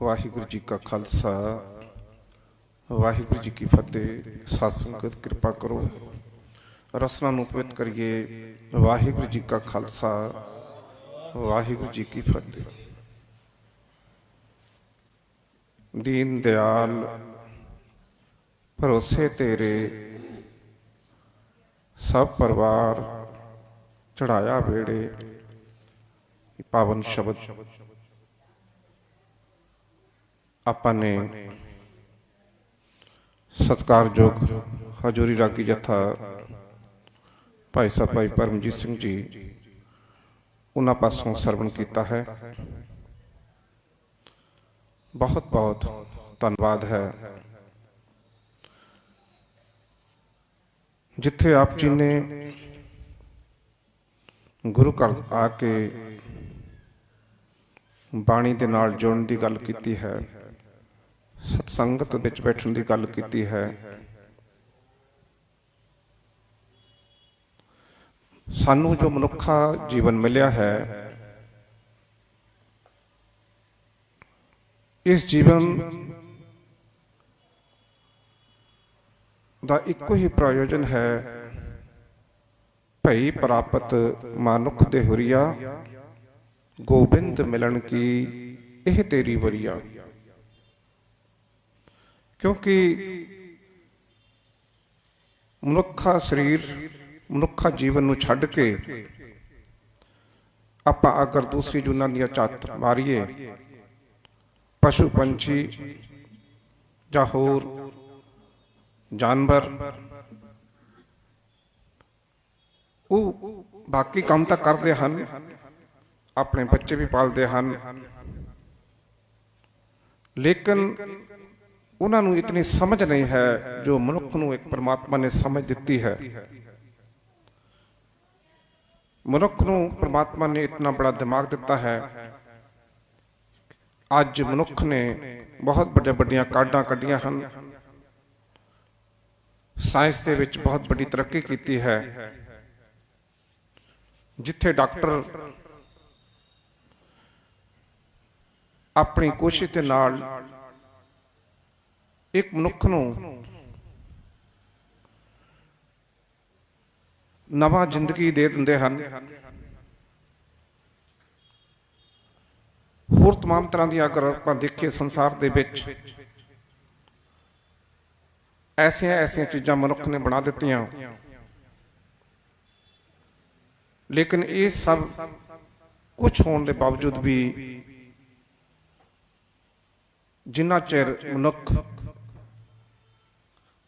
ਵਾਹਿਗੁਰੂ ਜੀ ਕਾ ਖਾਲਸਾ ਵਾਹਿਗੁਰੂ ਜੀ ਕੀ ਫਤਿਹ। ਸਤ ਸੰਗਤ ਕਿਰਪਾ ਕਰੋ, ਰਸਨਾ ਨੂੰ ਪਵਿੱਤ ਕਰੀਏ। ਵਾਹਿਗੁਰੂ ਜੀ ਕਾ ਖਾਲਸਾ ਵਾਹਿਗੁਰੂ ਜੀ ਕੀ ਫਤਿਹ। ਦੀਨ ਦਿਆਲ ਭਰੋਸੇ ਤੇਰੇ ਸਭ ਪਰਿਵਾਰ ਚੜਾਇਆ ਵੇੜੇ। ਪਾਵਨ ਸ਼ਬਦ ਆਪਾਂ ਨੇ ਸਤਿਕਾਰਯੋਗ ਹਜ਼ੂਰੀ ਰਾਗੀ ਜਥਾ ਭਾਈ ਸਾਹਿਬ ਭਾਈ ਪਰਮਜੀਤ ਸਿੰਘ ਜੀ ਉਹਨਾਂ ਪਾਸੋਂ ਸਰਵਣ ਕੀਤਾ ਹੈ। ਬਹੁਤ ਬਹੁਤ ਧੰਨਵਾਦ ਹੈ। ਜਿੱਥੇ ਆਪ ਜੀ ਨੇ ਗੁਰੂ ਘਰ ਆ ਕੇ ਬਾਣੀ ਦੇ ਨਾਲ ਜੁੜਨ ਦੀ ਗੱਲ ਕੀਤੀ ਹੈ, ਸਤਸੰਗਤ ਵਿੱਚ ਬੈਠਣ ਦੀ ਗੱਲ ਕੀਤੀ ਹੈ, ਸਾਨੂੰ ਜੋ ਮਨੁੱਖਾ ਜੀਵਨ ਮਿਲਿਆ ਹੈ, ਇਸ ਜੀਵਨ ਦਾ ਇੱਕੋ ਹੀ ਪ੍ਰਯੋਜਨ ਹੈ, ਭਈ ਪ੍ਰਾਪਤ ਮਾਨੁਖ ਦੇ ਹੁਰੀਆ, ਗੋਬਿੰਦ ਮਿਲਣ ਕੀ ਇਹ ਤੇਰੀ ਵਰੀਆ। ਕਿਉਂਕਿ ਮਨੁੱਖਾ ਸਰੀਰ ਮਨੁੱਖਾ ਜੀਵਨ ਨੂੰ ਛੱਡ ਕੇ ਆਪਾਂ ਅਗਰ ਦੂਸਰੀ ਜੂਨਾਂ ਦੀਆਂ ਝਾਤ ਮਾਰੀਏ, ਪਸ਼ੂ ਪੰਛੀ ਜਾਂ ਹੋਰ ਜਾਨਵਰ, ਉਹ ਬਾਕੀ ਕੰਮ ਤਾਂ ਕਰਦੇ ਹਨ, ਆਪਣੇ ਬੱਚੇ ਵੀ ਪਾਲਦੇ ਹਨ, ਲੇਕਿਨ ਉਹਨਾਂ ਨੂੰ ਇਤਨੀ ਸਮਝ ਨਹੀਂ ਹੈ ਜੋ ਮਨੁੱਖ ਨੂੰ ਇੱਕ ਪਰਮਾਤਮਾ ਨੇ ਸਮਝ ਦਿੱਤੀ ਹੈ। ਮਨੁੱਖ ਨੂੰ ਪਰਮਾਤਮਾ ਨੇ ਇਤਨਾ ਬੜਾ ਦਿਮਾਗ ਦਿੱਤਾ ਹੈ। ਅੱਜ ਮਨੁੱਖ ਨੇ ਬਹੁਤ ਵੱਡੀਆਂ ਕਾਢਾਂ ਕੱਢੀਆਂ ਹਨ, ਸਾਇੰਸ ਦੇ ਵਿੱਚ ਬਹੁਤ ਵੱਡੀ ਤਰੱਕੀ ਕੀਤੀ ਹੈ। ਜਿੱਥੇ ਡਾਕਟਰ ਆਪਣੀ ਕੋਸ਼ਿਸ਼ ਦੇ ਨਾਲ ਇੱਕ ਮਨੁੱਖ ਨੂੰ ਨਵਾਂ ਜ਼ਿੰਦਗੀ ਦੇ ਦਿੰਦੇ ਹਨ, ਹੋਰ तमाम ਤਰ੍ਹਾਂ ਦੀਆਂ ਅਗਰ ਆਪਾਂ ਦੇਖੀਏ ਸੰਸਾਰ ਦੇ ਵਿੱਚ ਐਸੀਆਂ ਚੀਜ਼ਾਂ ਮਨੁੱਖ ਨੇ ਬਣਾ ਦਿੱਤੀਆਂ, ਲੇਕਿਨ ਇਹ ਸਭ ਕੁਝ ਹੋਣ ਦੇ ਬਾਵਜੂਦ ਵੀ ਜਿੰਨਾ ਚਿਰ ਮਨੁੱਖ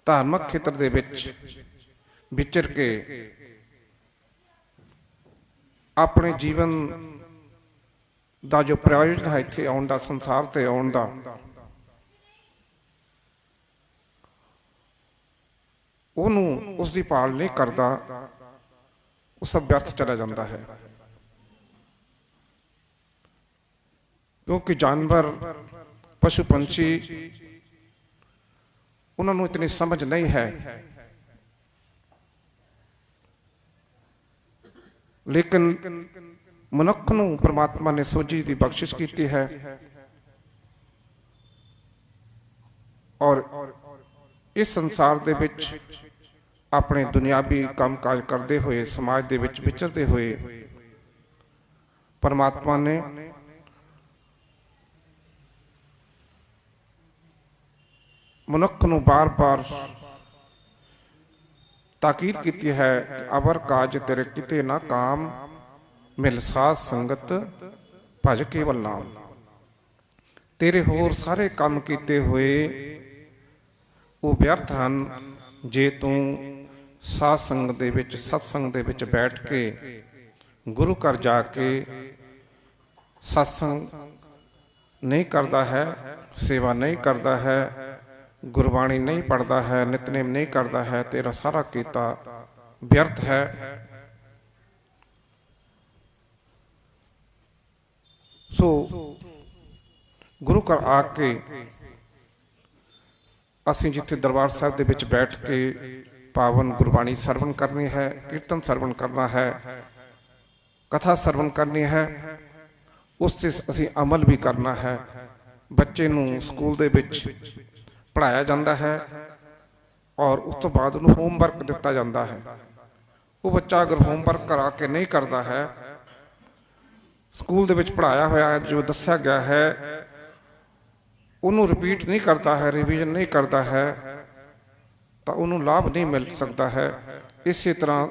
ਧਾਰਮਿਕ ਖੇਤਰ ਦੇ ਵਿੱਚ ਵਿਚਰ ਕੇ ਆਪਣੇ ਜੀਵਨ ਦਾ ਜੋ ਪ੍ਰਯੋਜਨ ਹੈ ਇੱਥੇ ਆਉਣ ਦਾ, ਸੰਸਾਰ ਤੇ ਆਉਣ ਦਾ, ਉਹਨੂੰ ਉਸ ਦੀ ਭਾਲ ਨਹੀਂ ਕਰਦਾ, ਉਹ ਸਭ ਵਿਅਰਥ ਚਲਾ ਜਾਂਦਾ ਹੈ। ਕਿਉਂਕਿ ਜਾਨਵਰ ਪਸ਼ੂ ਪੰਛੀ ਉਹਨਾਂ ਨੂੰ ਇਤਨੀ ਸਮਝ ਨਹੀਂ ਹੈ, ਲੇਕਿਨ ਮਨੁੱਖ ਨੂੰ ਪਰਮਾਤਮਾ ਨੇ ਸੋਝੀ ਦੀ ਬਖਸ਼ਿਸ਼ ਕੀਤੀ ਹੈ ਔਰ ਇਸ ਸੰਸਾਰ ਦੇ ਵਿੱਚ ਆਪਣੇ ਦੁਨਿਆਵੀ ਕੰਮਕਾਜ ਕਰਦੇ ਹੋਏ, ਸਮਾਜ ਦੇ ਵਿੱਚ ਵਿਚਰਦੇ ਹੋਏ ਪਰਮਾਤਮਾ ਨੇ ਮਨੁੱਖ ਨੂੰ ਬਾਰ-ਬਾਰ ਤਾਕੀਦ ਕੀਤੀ ਹੈ ਕਿ ਅਵਰ ਕਾਜ ਤੇਰੇ ਕਿਤੇ ਨਾ ਕਾਮ, ਮਿਲ ਸਾਧ ਸੰਗਤ ਭਜ ਕੇਵਲ ਨਾਮ। ਤੇਰੇ ਹੋਰ ਸਾਰੇ ਕੰਮ ਕੀਤੇ ਹੋਏ ਉਹ ਵਿਅਰਥ ਹਨ ਜੇ ਤੂੰ ਸਾਧ ਸੰਗਤ ਦੇ ਵਿੱਚ, ਸਤਸੰਗ ਦੇ ਵਿੱਚ ਬੈਠ ਕੇ, ਗੁਰੂ ਘਰ ਜਾ ਕੇ ਸਤਸੰਗ ਨਹੀਂ ਕਰਦਾ ਹੈ, ਸੇਵਾ ਨਹੀਂ ਕਰਦਾ ਹੈ, ਗੁਰਬਾਣੀ ਨਹੀਂ ਪੜ੍ਹਦਾ ਹੈ, ਨਿਤਨੇਮ ਨਹੀਂ ਕਰਦਾ ਹੈ, ਤੇਰਾ ਸਾਰਾ ਕੀਤਾ ਵਿਅਰਥ ਹੈ। ਸੋ ਗੁਰੂ ਘਰ ਆ ਕੇ ਅਸੀਂ ਜਿੱਥੇ ਦਰਬਾਰ ਸਾਹਿਬ ਦੇ ਵਿੱਚ ਬੈਠ ਕੇ ਪਾਵਨ ਗੁਰਬਾਣੀ ਸਰਵਣ ਕਰਨੀ ਹੈ, ਕੀਰਤਨ ਸਰਵਣ ਕਰਨਾ ਹੈ, ਕਥਾ ਸਰਵਣ ਕਰਨੀ ਹੈ, ਉਸ 'ਤੇ ਅਸੀਂ ਅਮਲ ਵੀ ਕਰਨਾ ਹੈ। ਬੱਚੇ ਨੂੰ ਸਕੂਲ ਦੇ ਵਿੱਚ ਪੜ੍ਹਾਇਆ ਜਾਂਦਾ ਹੈ ਔਰ ਉਸ ਤੋਂ ਬਾਅਦ ਉਹਨੂੰ ਹੋਮਵਰਕ ਦਿੱਤਾ ਜਾਂਦਾ ਹੈ। ਉਹ ਬੱਚਾ ਅਗਰ ਹੋਮਵਰਕ ਕਰਾ ਕੇ ਨਹੀਂ ਕਰਦਾ ਹੈ, ਸਕੂਲ ਦੇ ਵਿੱਚ ਪੜ੍ਹਾਇਆ ਹੋਇਆ ਹੈ ਜੋ ਦੱਸਿਆ ਗਿਆ ਹੈ ਉਹਨੂੰ ਰਿਪੀਟ ਨਹੀਂ ਕਰਦਾ ਹੈ, ਰਿਵੀਜ਼ਨ ਨਹੀਂ ਕਰਦਾ ਹੈ, ਤਾਂ ਉਹਨੂੰ ਲਾਭ ਨਹੀਂ ਮਿਲ ਸਕਦਾ ਹੈ। ਇਸੇ ਤਰ੍ਹਾਂ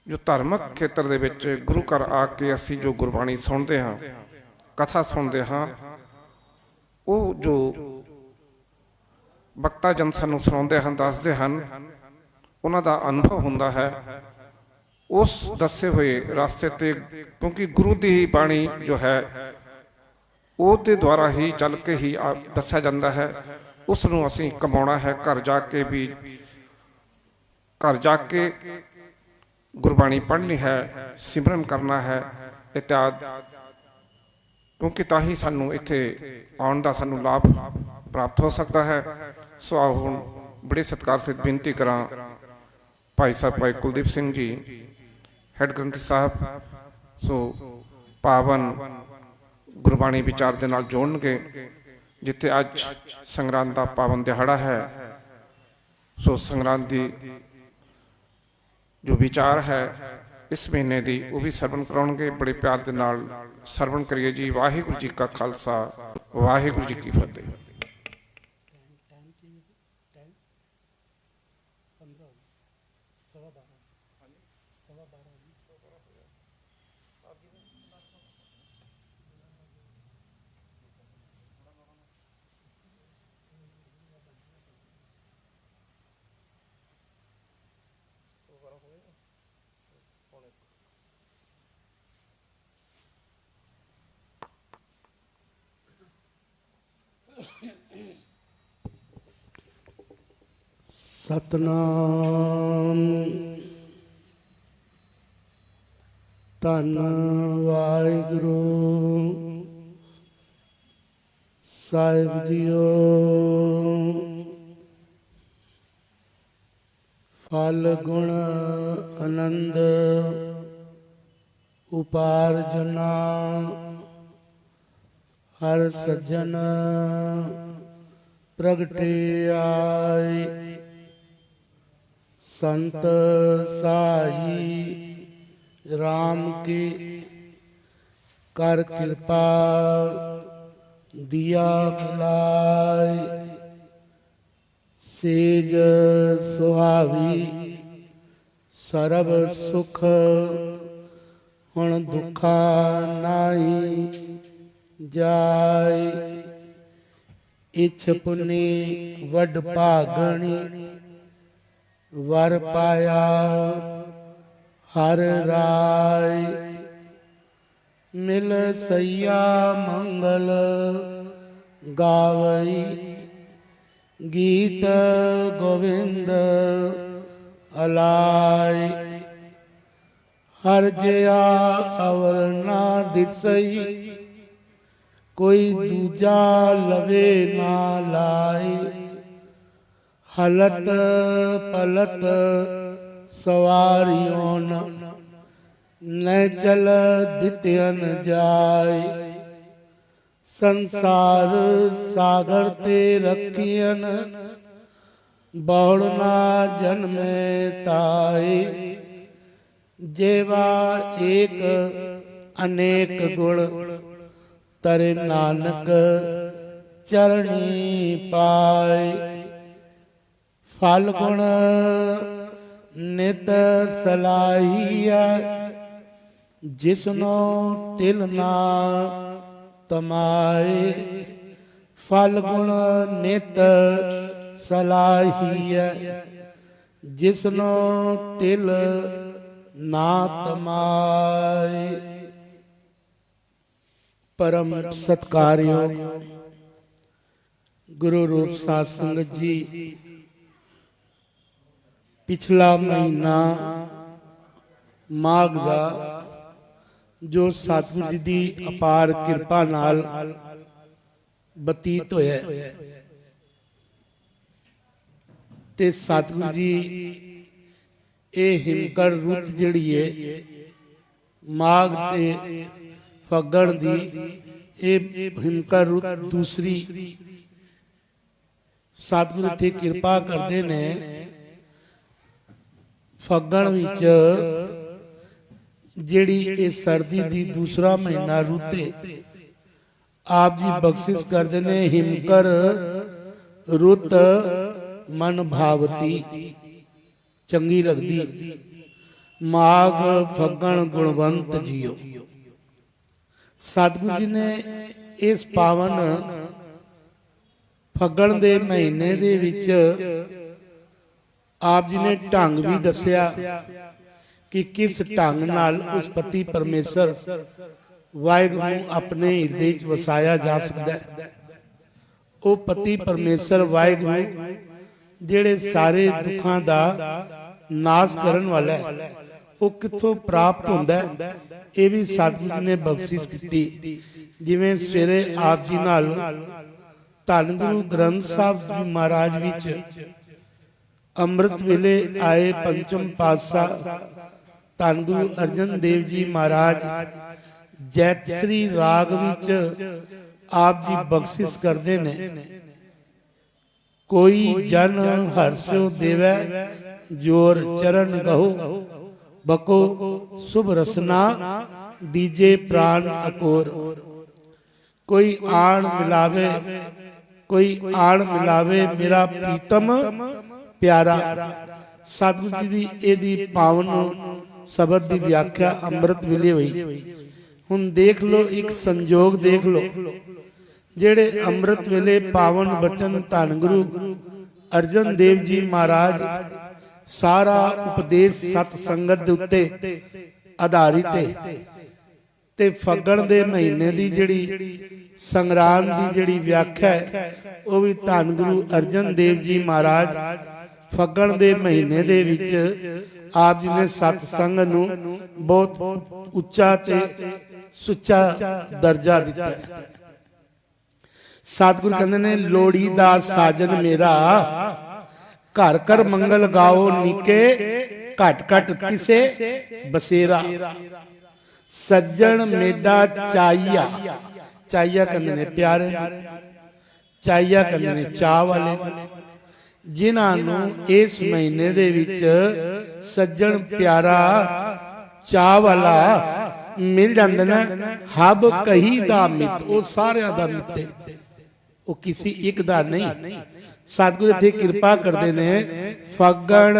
ਜੋ ਧਾਰਮਿਕ ਖੇਤਰ ਦੇ ਵਿੱਚ ਗੁਰੂ ਘਰ ਆ ਕੇ ਅਸੀਂ ਜੋ ਗੁਰਬਾਣੀ ਸੁਣਦੇ ਹਾਂ, ਕਥਾ ਸੁਣਦੇ ਹਾਂ, ਉਹ ਜੋ ਵਕਤਾ ਜਨ ਸਾਨੂੰ ਸੁਣਾਉਂਦੇ ਹਨ, ਦੱਸਦੇ ਹਨ, ਉਹਨਾਂ ਦਾ ਅਨੁਭਵ ਹੁੰਦਾ ਹੈ ਉਸ ਦੱਸੇ ਹੋਏ ਰਸਤੇ ਤੇ, ਕਿਉਂਕਿ ਗੁਰੂ ਦੀ ਹੀ ਬਾਣੀ ਜੋ ਹੈ ਉਹਦੇ ਦੁਆਰਾ ਹੀ ਚੱਲ ਕੇ ਹੀ ਦੱਸਿਆ ਜਾਂਦਾ ਹੈ। ਉਸ ਨੂੰ ਅਸੀਂ ਕਮਾਉਣਾ ਹੈ, ਘਰ ਜਾ ਕੇ ਵੀ, ਘਰ ਜਾ ਕੇ ਗੁਰਬਾਣੀ ਪੜ੍ਹਨੀ ਹੈ, ਸਿਮਰਨ ਕਰਨਾ ਹੈ ਇਤਿਆਦਿ, ਕਿਉਂਕਿ ਤਾਂ ਹੀ ਸਾਨੂੰ ਇੱਥੇ ਆਉਣ ਦਾ ਸਾਨੂੰ ਲਾਭ ਪ੍ਰਾਪਤ ਹੋ ਸਕਦਾ ਹੈ। ਸੋ ਆਓ ਹੁਣ ਬੜੇ ਸਤਿਕਾਰ ਸਹਿਤ ਬੇਨਤੀ ਕਰਾਂ ਭਾਈ ਸਾਹਿਬ ਭਾਈ ਕੁਲਦੀਪ ਸਿੰਘ ਜੀ ਹੈਡ ਗ੍ਰੰਥੀ ਸਾਹਿਬ, ਸੋ ਪਾਵਨ ਗੁਰਬਾਣੀ ਵਿਚਾਰ ਦੇ ਨਾਲ ਜੋੜਨਗੇ। ਜਿੱਥੇ ਅੱਜ ਸੰਗਰਾਂਦ ਦਾ ਪਾਵਨ ਦਿਹਾੜਾ ਹੈ, ਸੋ ਸੰਗਰਾਂਦ ਦੀ ਜੋ ਵਿਚਾਰ ਹੈ ਇਸ ਮਹੀਨੇ ਦੀ, ਉਹ ਵੀ ਸਰਵਣ ਕਰਾਉਣਗੇ। ਬੜੇ ਪਿਆਰ ਦੇ ਨਾਲ ਸਰਵਣ ਕਰੀਏ ਜੀ। ਵਾਹਿਗੁਰੂ ਜੀ ਕਾ ਖਾਲਸਾ, ਵਾਹਿਗੁਰੂ ਜੀ ਕੀ ਫਤਿਹ। ਸਤਨਾਮ ਧੰਨ ਵਾਹਿਗੁਰੂ ਸਾਹਿਬ ਜੀਓ। ਫਲ ਗੁਣ ਆਨੰਦ ਉਪਾਰਜਨਾ ਹਰ ਸੱਜਣ ਪ੍ਰਗਟੇ ਆਈ। संत साई राम की कर कृपा दिया मिलाई। सेज सुहावी सरब सुख हुण दुखा नाई जाय। इछ पुनी वड भागणी वर पाया हर राय। मिल सैया मंगल गावई गीत गोविंद अलाय। हर जया अवर ना दिसई कोई दूजा लवे ना लाए। हलत पलत सवारियों न चल दित्यन जाय। संसार सागर ते रखियन बहुना जन्मे ताय। जेवा एक अनेक गुण तरे नानक चरणी पाय। फल गुण नित सलाहिया जिसनो तिल ना तमाए। फल गुण नित सलाहिया जिसनो तिल ना तमाए। परम सत्कारयोग गुरु रूप साध संगत जी, पिछला महीना माघ ਦਾ ਜੋ ਸਤਿਗੁਰੂ ਜੀ ਦੀ ਅਪਾਰ ਕਿਰਪਾ ਨਾਲ ਬਤੀਤ ਹੋਇਆ ਤੇ ਸਤਿਗੁਰੂ ਜੀ ਇਹ ਹਿਮਕੜ ਰੁੱਤ ਜਿਹੜੀ ਹੈ ਮਾਘ ਤੇ ਫੱਗਣ ਦੀ ਇਹ ਹਿਮਕਰ ਰੁੱਤ ਦੂਸਰੀ ਸਤਿਗੁਰੂ ਇੱਥੇ ਕਿਰਪਾ ਕਰਦੇ ਨੇ। ਫੱਗਣ ਵਿੱਚ ਜਿਹੜੀ ਇਹ ਸਰਦੀ ਦੀ ਦੂਸਰਾ ਮਹੀਨਾ ਰੁੱਤੇ ਆਪ ਜੀ ਬਖਸ਼ਿਸ਼ ਕਰਦੇ ਨੇ। ਹਿਮਕਰ ਰੁੱਤ ਮਨ ਭਾਵਤੀ, ਚੰਗੀ ਲੱਗਦੀ। ਮਾਘ ਫੱਗਣ ਗੁਣਵੰਤ ਜੀਓ। ਸਤਿਗੁਰੂ ਜੀ ਨੇ ਇਸ ਪਾਵਨ ਫੱਗਣ ਦੇ ਮਹੀਨੇ ਦੇ ਵਿੱਚ ਆਪ ਜੀ ਨੇ ਢੰਗ ਵੀ ਦੱਸਿਆ ਕਿ ਕਿਸ ਢੰਗ ਨਾਲ ਉਸ ਪਤੀ ਪਰਮੇਸ਼ਰ ਵਾਹਿਗੁਰੂ ਨੂੰ ਆਪਣੇ ਹਿਰਦੇ 'ਚ ਵਸਾਇਆ ਜਾ ਸਕਦਾ ਹੈ। ਉਹ ਪਤੀ ਪਰਮੇਸ਼ਰ ਵਾਹਿਗੁਰੂ ਜਿਹੜੇ ਸਾਰੇ ਦੁੱਖਾਂ ਦਾ ਨਾਸ਼ ਕਰਨ ਵਾਲਾ ਹੈ, ਉਹ ਕਿੱਥੋਂ ਪ੍ਰਾਪਤ ਹੁੰਦਾ ਹੈ, ਇਹ ਵੀ ਸਤਿਗੁਰੂ ਜੀ ਨੇ ਬਖਸ਼ਿਸ਼ ਕੀਤੀ। ਜਿਵੇਂ ਸਵੇਰੇ ਆਪ ਜੀ ਨਾਲ ਧੰਨ ਗੁਰੂ ਗ੍ਰੰਥ ਸਾਹਿਬ ਜੀ ਮਹਾਰਾਜ ਵਿੱਚ ਅੰਮ੍ਰਿਤ ਵੇਲੇ ਆਏ ਪੰਚਮ ਪਾਤਸ਼ਾਹ ਧੰਨ ਗੁਰੂ ਅਰਜਨ ਦੇਵ ਜੀ ਮਹਾਰਾਜ ਜੈਤਸਰੀ ਰਾਗ ਵਿੱਚ ਆਪ ਜੀ ਬਖਸ਼ਿਸ਼ ਕਰਦੇ ਨੇ। ਕੋਈ ਜਨ ਹਰਸ਼ੋ ਦੇਵੈ ਜੋਰ ਚਰਨ ਗਹੋ, ਬਕੋ ਸੁਭ ਰਸਨਾ ਦੀਜੇ ਪ੍ਰਾਨ ਅਕੋਰ। ਕੋਈ ਆਣ ਮਿਲਾਵੇ, ਕੋਈ ਆਣ ਮਿਲਾਵੇ ਮੇਰਾ ਪ੍ਰੀਤਮ ਪਿਆਰਾ। ਸਤਿਗੁਰੂ ਜੀ ਦੀ ਇਹਦੀ ਪਾਵਨ ਸ਼ਬਦ ਦੀ ਵਿਆਖਿਆ ਅੰਮ੍ਰਿਤ ਵੇਲੇ ਹੋਈ। ਹੁਣ ਦੇਖ ਲਓ, ਇੱਕ ਸੰਜੋਗ ਦੇਖ ਲਓ, ਜਿਹੜੇ ਅੰਮ੍ਰਿਤ ਵੇਲੇ ਪਾਵਨ ਬਚਨ ਧੰਨ ਗੁਰੂ ਅਰਜਨ ਦੇਵ ਜੀ ਮਹਾਰਾਜ ਸਾਰਾ ਉਪਦੇਸ਼ ਸਤ ਸੰਗਤ ਦੇ ਉੱਤੇ ਆਧਾਰਿਤ ਹੈ। ਤੇ ਫੱਗਣ ਦੇ ਮਹੀਨੇ ਦੀ ਜਿਹੜੀ ਸੰਗਰਾਂਦ ਦੀ ਜਿਹੜੀ ਵਿਆਖਿਆ ਹੈ, ਉਹ ਵੀ ਧੰਨ ਗੁਰੂ ਅਰਜਨ ਦੇਵ ਜੀ ਮਹਾਰਾਜ ਫੱਗਣ ਦੇ ਮਹੀਨੇ ਦੇ ਵਿੱਚ ਆਪ ਜੀ ਨੇ ਸਤ ਸੰਗ ਨੂੰ ਬਹੁਤ ਉੱਚਾ ਤੇ ਸੁੱਚਾ ਦਰਜਾ ਦਿੱਤਾ ਹੈ। ਸਤਿਗੁਰੂ ਕਹਿੰਦੇ ਨੇ ਲੋੜੀ ਦਾ ਸਾਜਨ ਮੇਰਾ, ਘਰ ਘਰ ਮੰਗਲ ਗਾਓ ਨੀਕੇ, ਘਟ ਘਟ ਕਿਸੇ ਬਸੇਰਾ। ਸੱਜਣ ਮੇਡਾ ਚਾਈਆ, ਚਾਈਆ ਕਹਿੰਦੇ ਨੇ ਪਿਆਰੇ, ਚਾਈਆ ਕਹਿੰਦੇ ਨੇ ਚਾਹ ਵਾਲੇ, ਜਿਨ੍ਹਾਂ ਨੂੰ ਇਸ ਮਹੀਨੇ ਦੇ ਵਿੱਚ ਸੱਜਣ ਪਿਆਰਾ ਚਾਹ ਵਾਲਾ ਮਿਲ ਜਾਂਦੇ ਨੇ। ਹਬ ਕਹੀ ਦਾ ਮਿੱਤ, ਉਹ ਸਾਰਿਆਂ ਦਾ ਮਿੱਤ ਹੈ, ਉਹ ਕਿਸੇ ਇੱਕ ਦਾ ਨਹੀਂ। ਸਤਿਗੁਰੂ ਇੱਥੇ ਕਿਰਪਾ ਕਰਦੇ ਨੇ। ਫੱਗਣ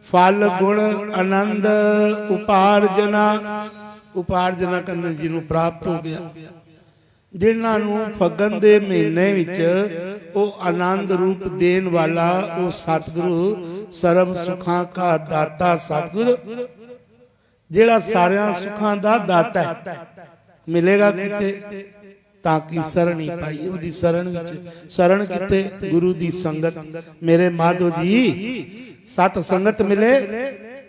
ਫਲ ਗੁਣ ਆਨੰਦ ਉਪਾਰਜਨਾ, ਉਪਾਰਜਨਾ ਕਹਿੰਦੇ ਜਿਹਨੂੰ ਪ੍ਰਾਪਤ ਹੋ ਗਿਆ। ਜਿਨ੍ਹਾਂ ਨੂੰ ਫੱਗਣ ਦੇ ਮਹੀਨੇ ਵਿੱਚ ਉਹ ਆਨੰਦ ਰੂਪ ਦੇਣ ਵਾਲਾ ਉਹ ਸਤਿਗੁਰੂ ਸਰਬ ਸੁਖਾਂ ਕਾ ਦਾਤਾ ਸਤਿਗੁਰੂ, ਜਿਹੜਾ ਸਾਰਿਆਂ ਸੁਖਾਂ ਦਾ ਦਾਤਾ ਹੈ, ਮਿਲੇਗਾ ਕਿਤੇ ਤਾਂ ਕਿ ਸਰਣ ਹੀ ਪਾਈ। ਉਹਦੀ ਸਰਣ ਵਿੱਚ ਸਰਣ ਕਿਤੇ ਗੁਰੂ ਦੀ ਸੰਗਤ। ਮੇਰੇ ਮਾਧੋ ਜੀ ਸਤ ਸੰਗਤ ਮਿਲੇ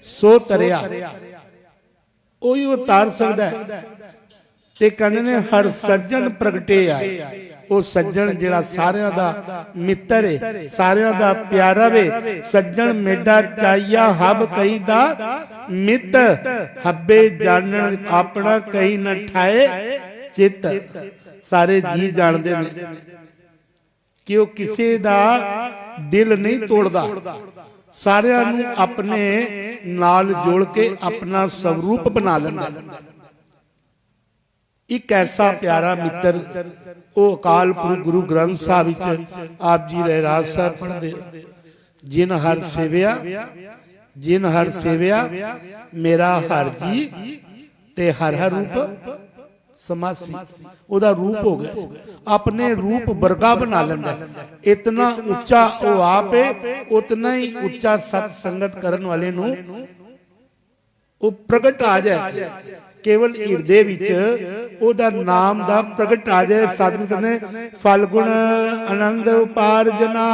ਸੋ ਤਰਿਆ, ਉਹੀ ਉਹ ਤਾਰ ਸਕਦਾ ਹੈ। ਤੇ ਕਹਿੰਦੇ ਨੇ ਹਰ ਸੱਜਣ ਪ੍ਰਗਟੇ ਆਏ, ਉਹ ਸੱਜਣ ਜਿਹੜਾ ਸਾਰਿਆਂ ਦਾ ਮਿੱਤਰ ਹੈ, ਸਾਰਿਆਂ ਦਾ ਪਿਆਰਾ ਵੇ। ਸੱਜਣ ਮੇਡਾ ਚਾਈਆ ਹਬ ਕਈ ਦਾ ਮਿੱਤ, ਹੱਬੇ ਜਾਣਨ ਆਪਣਾ ਕਈ ਨ ਠਾਏ ਚਿੱਤ। ਸਾਰੇ ਜੀ ਜਾਣਦੇ ਨੇ ਕਿ ਉਹ ਕਿਸੇ ਦਾ ਦਿਲ ਨਹੀਂ ਤੋੜਦਾ, ਸਾਰਿਆਂ ਨੂੰ ਆਪਣੇ ਨਾਲ ਜੋੜ ਕੇ ਆਪਣਾ ਸਵਰੂਪ ਬਣਾ ਲੈਂਦਾ। ਇੱਕ ਐਸਾ ਪਿਆਰਾ ਮਿੱਤਰ ਉਹ ਅਕਾਲ ਪੁਰਖ ਗੁਰੂ ਗ੍ਰੰਥ ਸਾਹਿਬ ਵਿੱਚ ਆਪ ਜੀ ਰਹਿਰਾਸ ਸਾਹਿਬ ਪੜ੍ਹਦੇ। ਜਿਨ ਹਰ ਸੇਵਿਆ, ਜਿਨ ਹਰ ਸੇਵਿਆ ਮੇਰਾ ਹਰ ਜੀ, ਤੇ ਹਰ ਹਰ ਰੂਪ ਸਮਾਸੀ। ਉਹਦਾ ਰੂਪ ਹੋ ਗਿਆ, ਆਪਣੇ ਰੂਪ ਵਰਗਾ ਬਣਾ ਲੈਂਦਾ। ਇਤਨਾ ਉੱਚਾ ਉਹ ਆਪ ਹੈ, ਉਤਨਾ ਹੀ ਉੱਚਾ ਸਤ ਸੰਗਤ ਕਰਨ ਵਾਲੇ ਨੂੰ ਉਹ ਪ੍ਰਗਟ ਆ ਜਾਏ। ਕੇਵਲ ਹਿਰਦੇ ਵਿੱਚ ਉਹਦਾ ਨਾਮ ਦਾ ਪ੍ਰਗਟ ਆ ਜਾਏ। ਸਤਿਗੁਰੂ ਕਹਿੰਦੇ ਫਲ ਗੁਣ ਆਨੰਦ ਉਪਾਰਜਨਾ,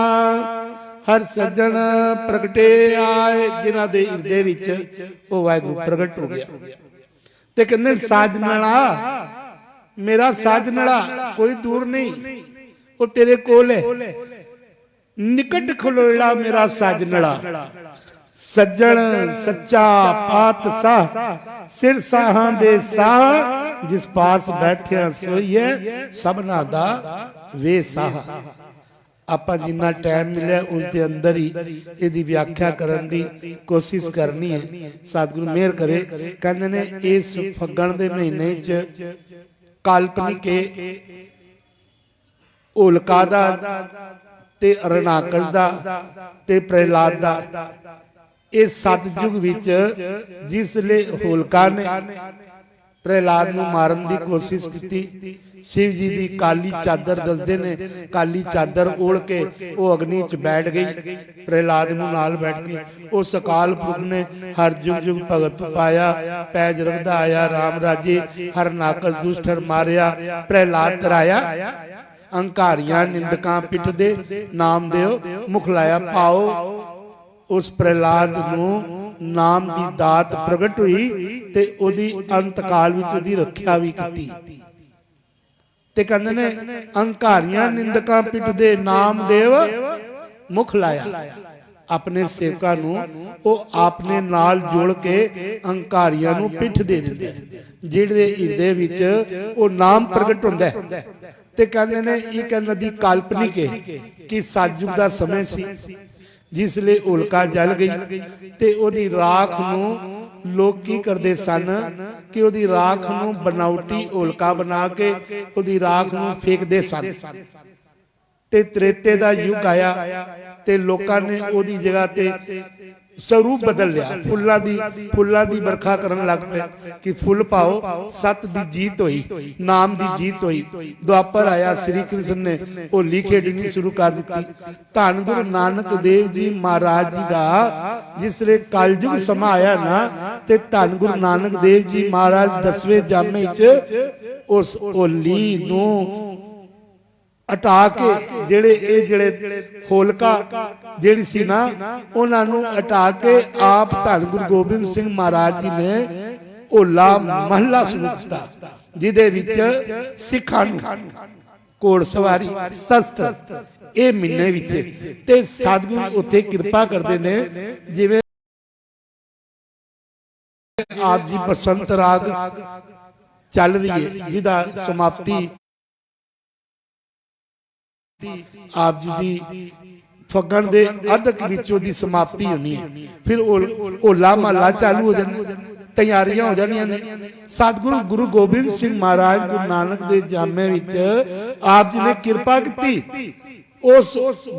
ਹਰ ਸੱਜਣ ਪ੍ਰਗਟੇ ਆਏ। ਜਿਨ੍ਹਾਂ ਦੇ ਹਿਰਦੇ ਵਿੱਚ ਉਹ ਵਾਹਿਗੁਰੂ ਪ੍ਰਗਟ ਹੋ ਗਿਆ। ਤੇ ਕਹਿੰਦੇ ਸਾਜਨੜਾ ਮੇਰਾ, ਸਾਜਨੜਾ ਕੋਈ ਦੂਰ ਨਹੀਂ, ਉਹ ਤੇਰੇ ਕੋਲ ਹੈ। ਨਿਕਟ ਖਲੋੜਾ ਮੇਰਾ ਸਾਜਨੜਾ, ਸੱਜਣ ਸੱਚਾ ਪਾਤਸ਼ਾਹ, ਸਿਰ ਸਾਹਾਂ ਦੇ ਸਾਹ ਜਿਸ ਪਾਸ ਬੈਠਿਆ ਸੋਈਐ ਸਭਨਾ ਦਾ ਵੇ ਸਾਹ। ਆਪਾਂ ਜਿੰਨਾ ਟਾਈਮ ਮਿਲਿਆ ਉਸ ਦੇ ਅੰਦਰ ਹੀ ਇਹਦੀ ਵਿਆਖਿਆ ਕਰਨ ਦੀ ਕੋਸ਼ਿਸ਼ ਕਰਨੀ ਹੈ। ਸਤਿਗੁਰੂ ਮਿਹਰ ਕਰੇ। ਕਹਿੰਦੇ ਨੇ ਇਸ ਫੱਗਣ ਦੇ ਮਹੀਨੇ 'ਚ ਕਾਲਪਨਿਕ ਹੋਲਕਾ ਦਾ ਤੇ ਅਰਣਾਕਸ਼ ਦਾ ਤੇ ਪ੍ਰਹਿਲਾਦ ਦਾ ਇਹ ਸਤਜੁਗ ਵਿੱਚ ਜਿਸ ਲਈ ਹੋਲਕਾ ਨੇ ਪ੍ਰਹਿਲਾਦ ਨੂੰ ਮਾਰਨ ਦੀ ਕੋਸ਼ਿਸ਼ ਕੀਤੀ, शिव जी ਦੀ ਕਾਲੀ ਚਾਦਰ ਦੱਸਦੇ ਨੇ, ਕਾਲੀ ਚਾਦਰ ਓੜ ਕੇ ਉਹ ਅਗਨੀ 'ਚ ਬੈਠ ਗਈ ਪ੍ਰਹਿਲਾਦ ਨੂੰ ਨਾਲ ਬੈਠ ਕੇ। ਉਸ ਅਕਾਲ ਪੁਰਖ ਨੇ ਹਰ ਜੁਗ ਜੁਗ ਭਗਤ ਪਾਇਆ, ਪੈਜ ਰਵਦਾ ਆਇਆ ਰਾਮ ਰਾਜੇ, ਹਰ ਨਾਕਸ ਦੁਸ਼ਟਰ ਮਾਰਿਆ ਪ੍ਰਹਿਲਾਦ ਤਰਾਇਆ। ਅੰਕਾਰੀਆਂ ਨਿੰਦਕਾਂ ਪਿੱਠ ਦੇ ਨਾਮ ਦਿਓ ਮੁਖ ਲਾਇਆ। ਪਾਓ ਉਸ ਪ੍ਰਹਿਲਾਦ ਨੂੰ ਨਾਮ ਦੀ ਦਾਤ ਪ੍ਰਗਟ ਹੋਈ ਤੇ ਉਹਦੀ ਅੰਤ ਕਾਲ ਵਿੱਚ ਉਹਦੀ ਰੱਖਿਆ ਵੀ ਕੀਤੀ। ਤੇ ਕਹਿੰਦੇ ਨੇ ਅੰਕਾਰੀਆਂ ਨਿੰਦਕਾਂ ਪਿੱਠ ਦੇ ਨਾਮ ਦੇਵ ਮੁਖ ਲਾਇਆ। ਆਪਣੇ ਸੇਵਕਾਂ ਨੂੰ ਉਹ ਆਪਣੇ ਨਾਲ ਜੋੜ ਕੇ ਅੰਕਾਰੀਆਂ ਨੂੰ ਪਿੱਠ ਦੇ ਦਿੰਦਾ ਹੈ, ਜਿਹੜੇ ਹਿਰਦੇ ਵਿੱਚ ਉਹ ਨਾਮ ਪ੍ਰਗਟ ਹੁੰਦਾ ਹੈ। ਤੇ ਕਹਿੰਦੇ ਨੇ ਇੱਕ ਨਦੀ ਕਾਲਪਨਿਕ ਹੈ ਕਿ ਸਤਿਯੁਗ ਦਾ ਸਮੇਂ ਸੀ ਜਿਸ ਲਈ ਹੋਲਕਾ ਜਲ ਗਈ ਤੇ ਉਹਦੀ ਰਾਖ ਨੂੰ ਲੋਕ ਕੀ ਕਰਦੇ ਸਨ ਕਿ ਉਹਦੀ ਰਾਖ ਨੂੰ ਬਨਾਵਟੀ ਹੋਲਕਾ ਬਣਾ ਕੇ ਉਹਦੀ ਰਾਖ ਨੂੰ ਫੇਕਦੇ ਸਨ। ਤੇ ਤ੍ਰੇਤੇ ਦਾ ਯੁੱਗ ਆਇਆ ਤੇ ਲੋਕਾਂ ਨੇ ਉਹਦੀ ਜਗ੍ਹਾ ਤੇ ਸਰੂਪ ਬਦਲ ਲਿਆ, ਫੁੱਲਾਂ ਦੀ ਵਰਖਾ ਕਰਨ ਲੱਗ ਪਏ ਕਿ ਫੁੱਲ ਪਾਓ। ਸਤ ਦੀ ਜੀਤ ਹੋਈ, ਨਾਮ ਦੀ ਜੀਤ ਹੋਈ। ਦੁਆਪਰ ਆਇਆ, ਸ੍ਰੀ ਕ੍ਰਿਸ਼ਨ ਨੇ ਹੋਲੀ ਖੇਡਣੀ ਸ਼ੁਰੂ ਕਰ ਦਿੱਤੀ। ਧੰਨ ਗੁਰੂ ਨਾਨਕ ਦੇਵ ਜੀ ਮਹਾਰਾਜ ਜੀ ਦਾ ਜਿਸ ਵੇਲੇ ਕਲਯੁਗ ਸਮਾਂ ਆਇਆ ਨਾ ਤੇ ਧੰਨ ਗੁਰੂ ਨਾਨਕ ਦੇਵ ਜੀ ਮਹਾਰਾਜ 10ਵੇਂ ਜਾਮੇ 'ਚ ਉਸ ਹੋਲੀ ਨੂੰ ਹਟਾ ਕੇ ਜਿਹੜੇ ਹੋਲਕਾ ਜਿਹੜੀ ਸੀ ਨਾ ਉਹਨਾਂ ਨੂੰ ਹਟਾ ਕੇ ਆਪ ਧੰਨ ਗੁਰੂ ਗੋਬਿੰਦ ਸਿੰਘ ਮਹਾਰਾਜ ਜੀ ਨੇ ਹੋਲਾ ਮਹੱਲਾ ਸ਼ੁਰੂ ਕੀਤਾ, ਜਿਹਦੇ ਵਿੱਚ ਸਿੱਖਾਂ ਨੂੰ ਘੋੜ ਸਵਾਰੀ ਸ਼ਸਤਰ ਇਹ ਮਹੀਨੇ ਵਿੱਚ ਤੇ ਸਤਿਗੁਰੂ ਉੱਥੇ ਕਿਰਪਾ ਕਰਦੇ ਨੇ। ਜਿਵੇਂ ਆਪ ਜੀ ਬਸੰਤ ਰਾਗ ਚੱਲ ਰਹੀ ਹੈ ਜਿਹਦਾ ਸਮਾਪਤੀ ਆਪ ਜੀ ਦੀ ਫੱਗਣ ਦੇ ਅਧਕ ਵਿੱਚ ਉਹਦੀ ਸਮਾਪਤੀ ਹੋਣੀ ਹੈ। ਫਿਰ ਹੋਲਾ ਮਹੱਲਾ ਚਾਲੂ ਹੋ ਜਾਣਾ, ਤਿਆਰੀਆਂ ਹੋ ਜਾਣੀਆਂ ਨੇ। ਸਤਿਗੁਰੂ ਗੁਰੂ ਗੋਬਿੰਦ ਸਿੰਘ ਮਹਾਰਾਜ ਗੁਰੂ ਨਾਨਕ ਦੇ ਜਾਮੇ ਵਿੱਚ ਆਪ ਜੀ ਨੇ ਕਿਰਪਾ ਕੀਤੀ। ਉਸ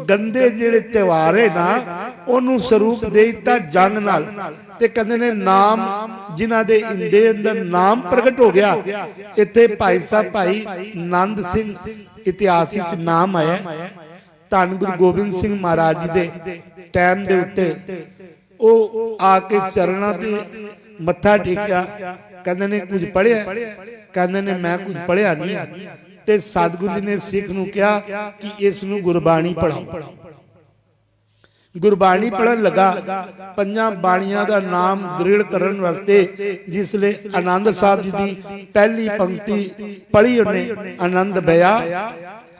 ਗੰਦੇ ਜਿਹੜੇ ਤਿਉਹਾਰ ਹੈ ਨਾ ਉਹਨੂੰ ਸਰੂਪ ਦੇ ਦਿੱਤਾ ਜੰਗ ਨਾਲ। ਤੇ ਕਹਿੰਦੇ ਨੇ ਨਾਮ ਜਿਨ੍ਹਾਂ ਦੇ ਹਿਰਦੇ ਅੰਦਰ ਨਾਮ ਪ੍ਰਗਟ ਹੋ ਗਿਆ। ਇੱਥੇ ਭਾਈ ਸਾਹਿਬ ਭਾਈ ਨੰਦ ਸਿੰਘ ਇਤਿਹਾਸ ਵਿੱਚ ਨਾਮ ਆਇਆ। ਧੰਨ ਗੁਰੂ ਗੋਬਿੰਦ ਸਿੰਘ ਮਹਾਰਾਜ ਜੀ ਦੇ ਟਾਈਮ ਦੇ ਉੱਤੇ ਉਹ ਆ ਕੇ ਚਰਨਾਂ ਤੇ ਮੱਥਾ ਟੇਕਿਆ। ਕਹਿੰਦੇ ਨੇ ਕੁਝ ਪੜ੍ਹਿਆ? ਕਹਿੰਦੇ ਨੇ ਮੈਂ ਕੁਝ ਪੜ੍ਹਿਆ ਨਹੀਂ। ਤੇ ਸਤਿਗੁਰੂ ਜੀ ਨੇ ਸਿੱਖ ਨੂੰ ਕਿਹਾ ਕਿ ਇਸ ਨੂੰ ਗੁਰਬਾਣੀ ਪੜਾਓ। ਗੁਰਬਾਣੀ ਪੜਨ ਲੱਗਾ। ਪੰਜਾਂ ਬਾਣੀਆਂ ਦਾ ਨਾਮ ਦ੍ਰਿੜ ਕਰਨ ਵਾਸਤੇ ਜਿਸ ਲਈ ਆਨੰਦ ਸਾਹਿਬ ਜੀ ਦੀ ਪਹਿਲੀ ਪੰਕਤੀ ਪੜ੍ਹੀ ਉਹਨੇ,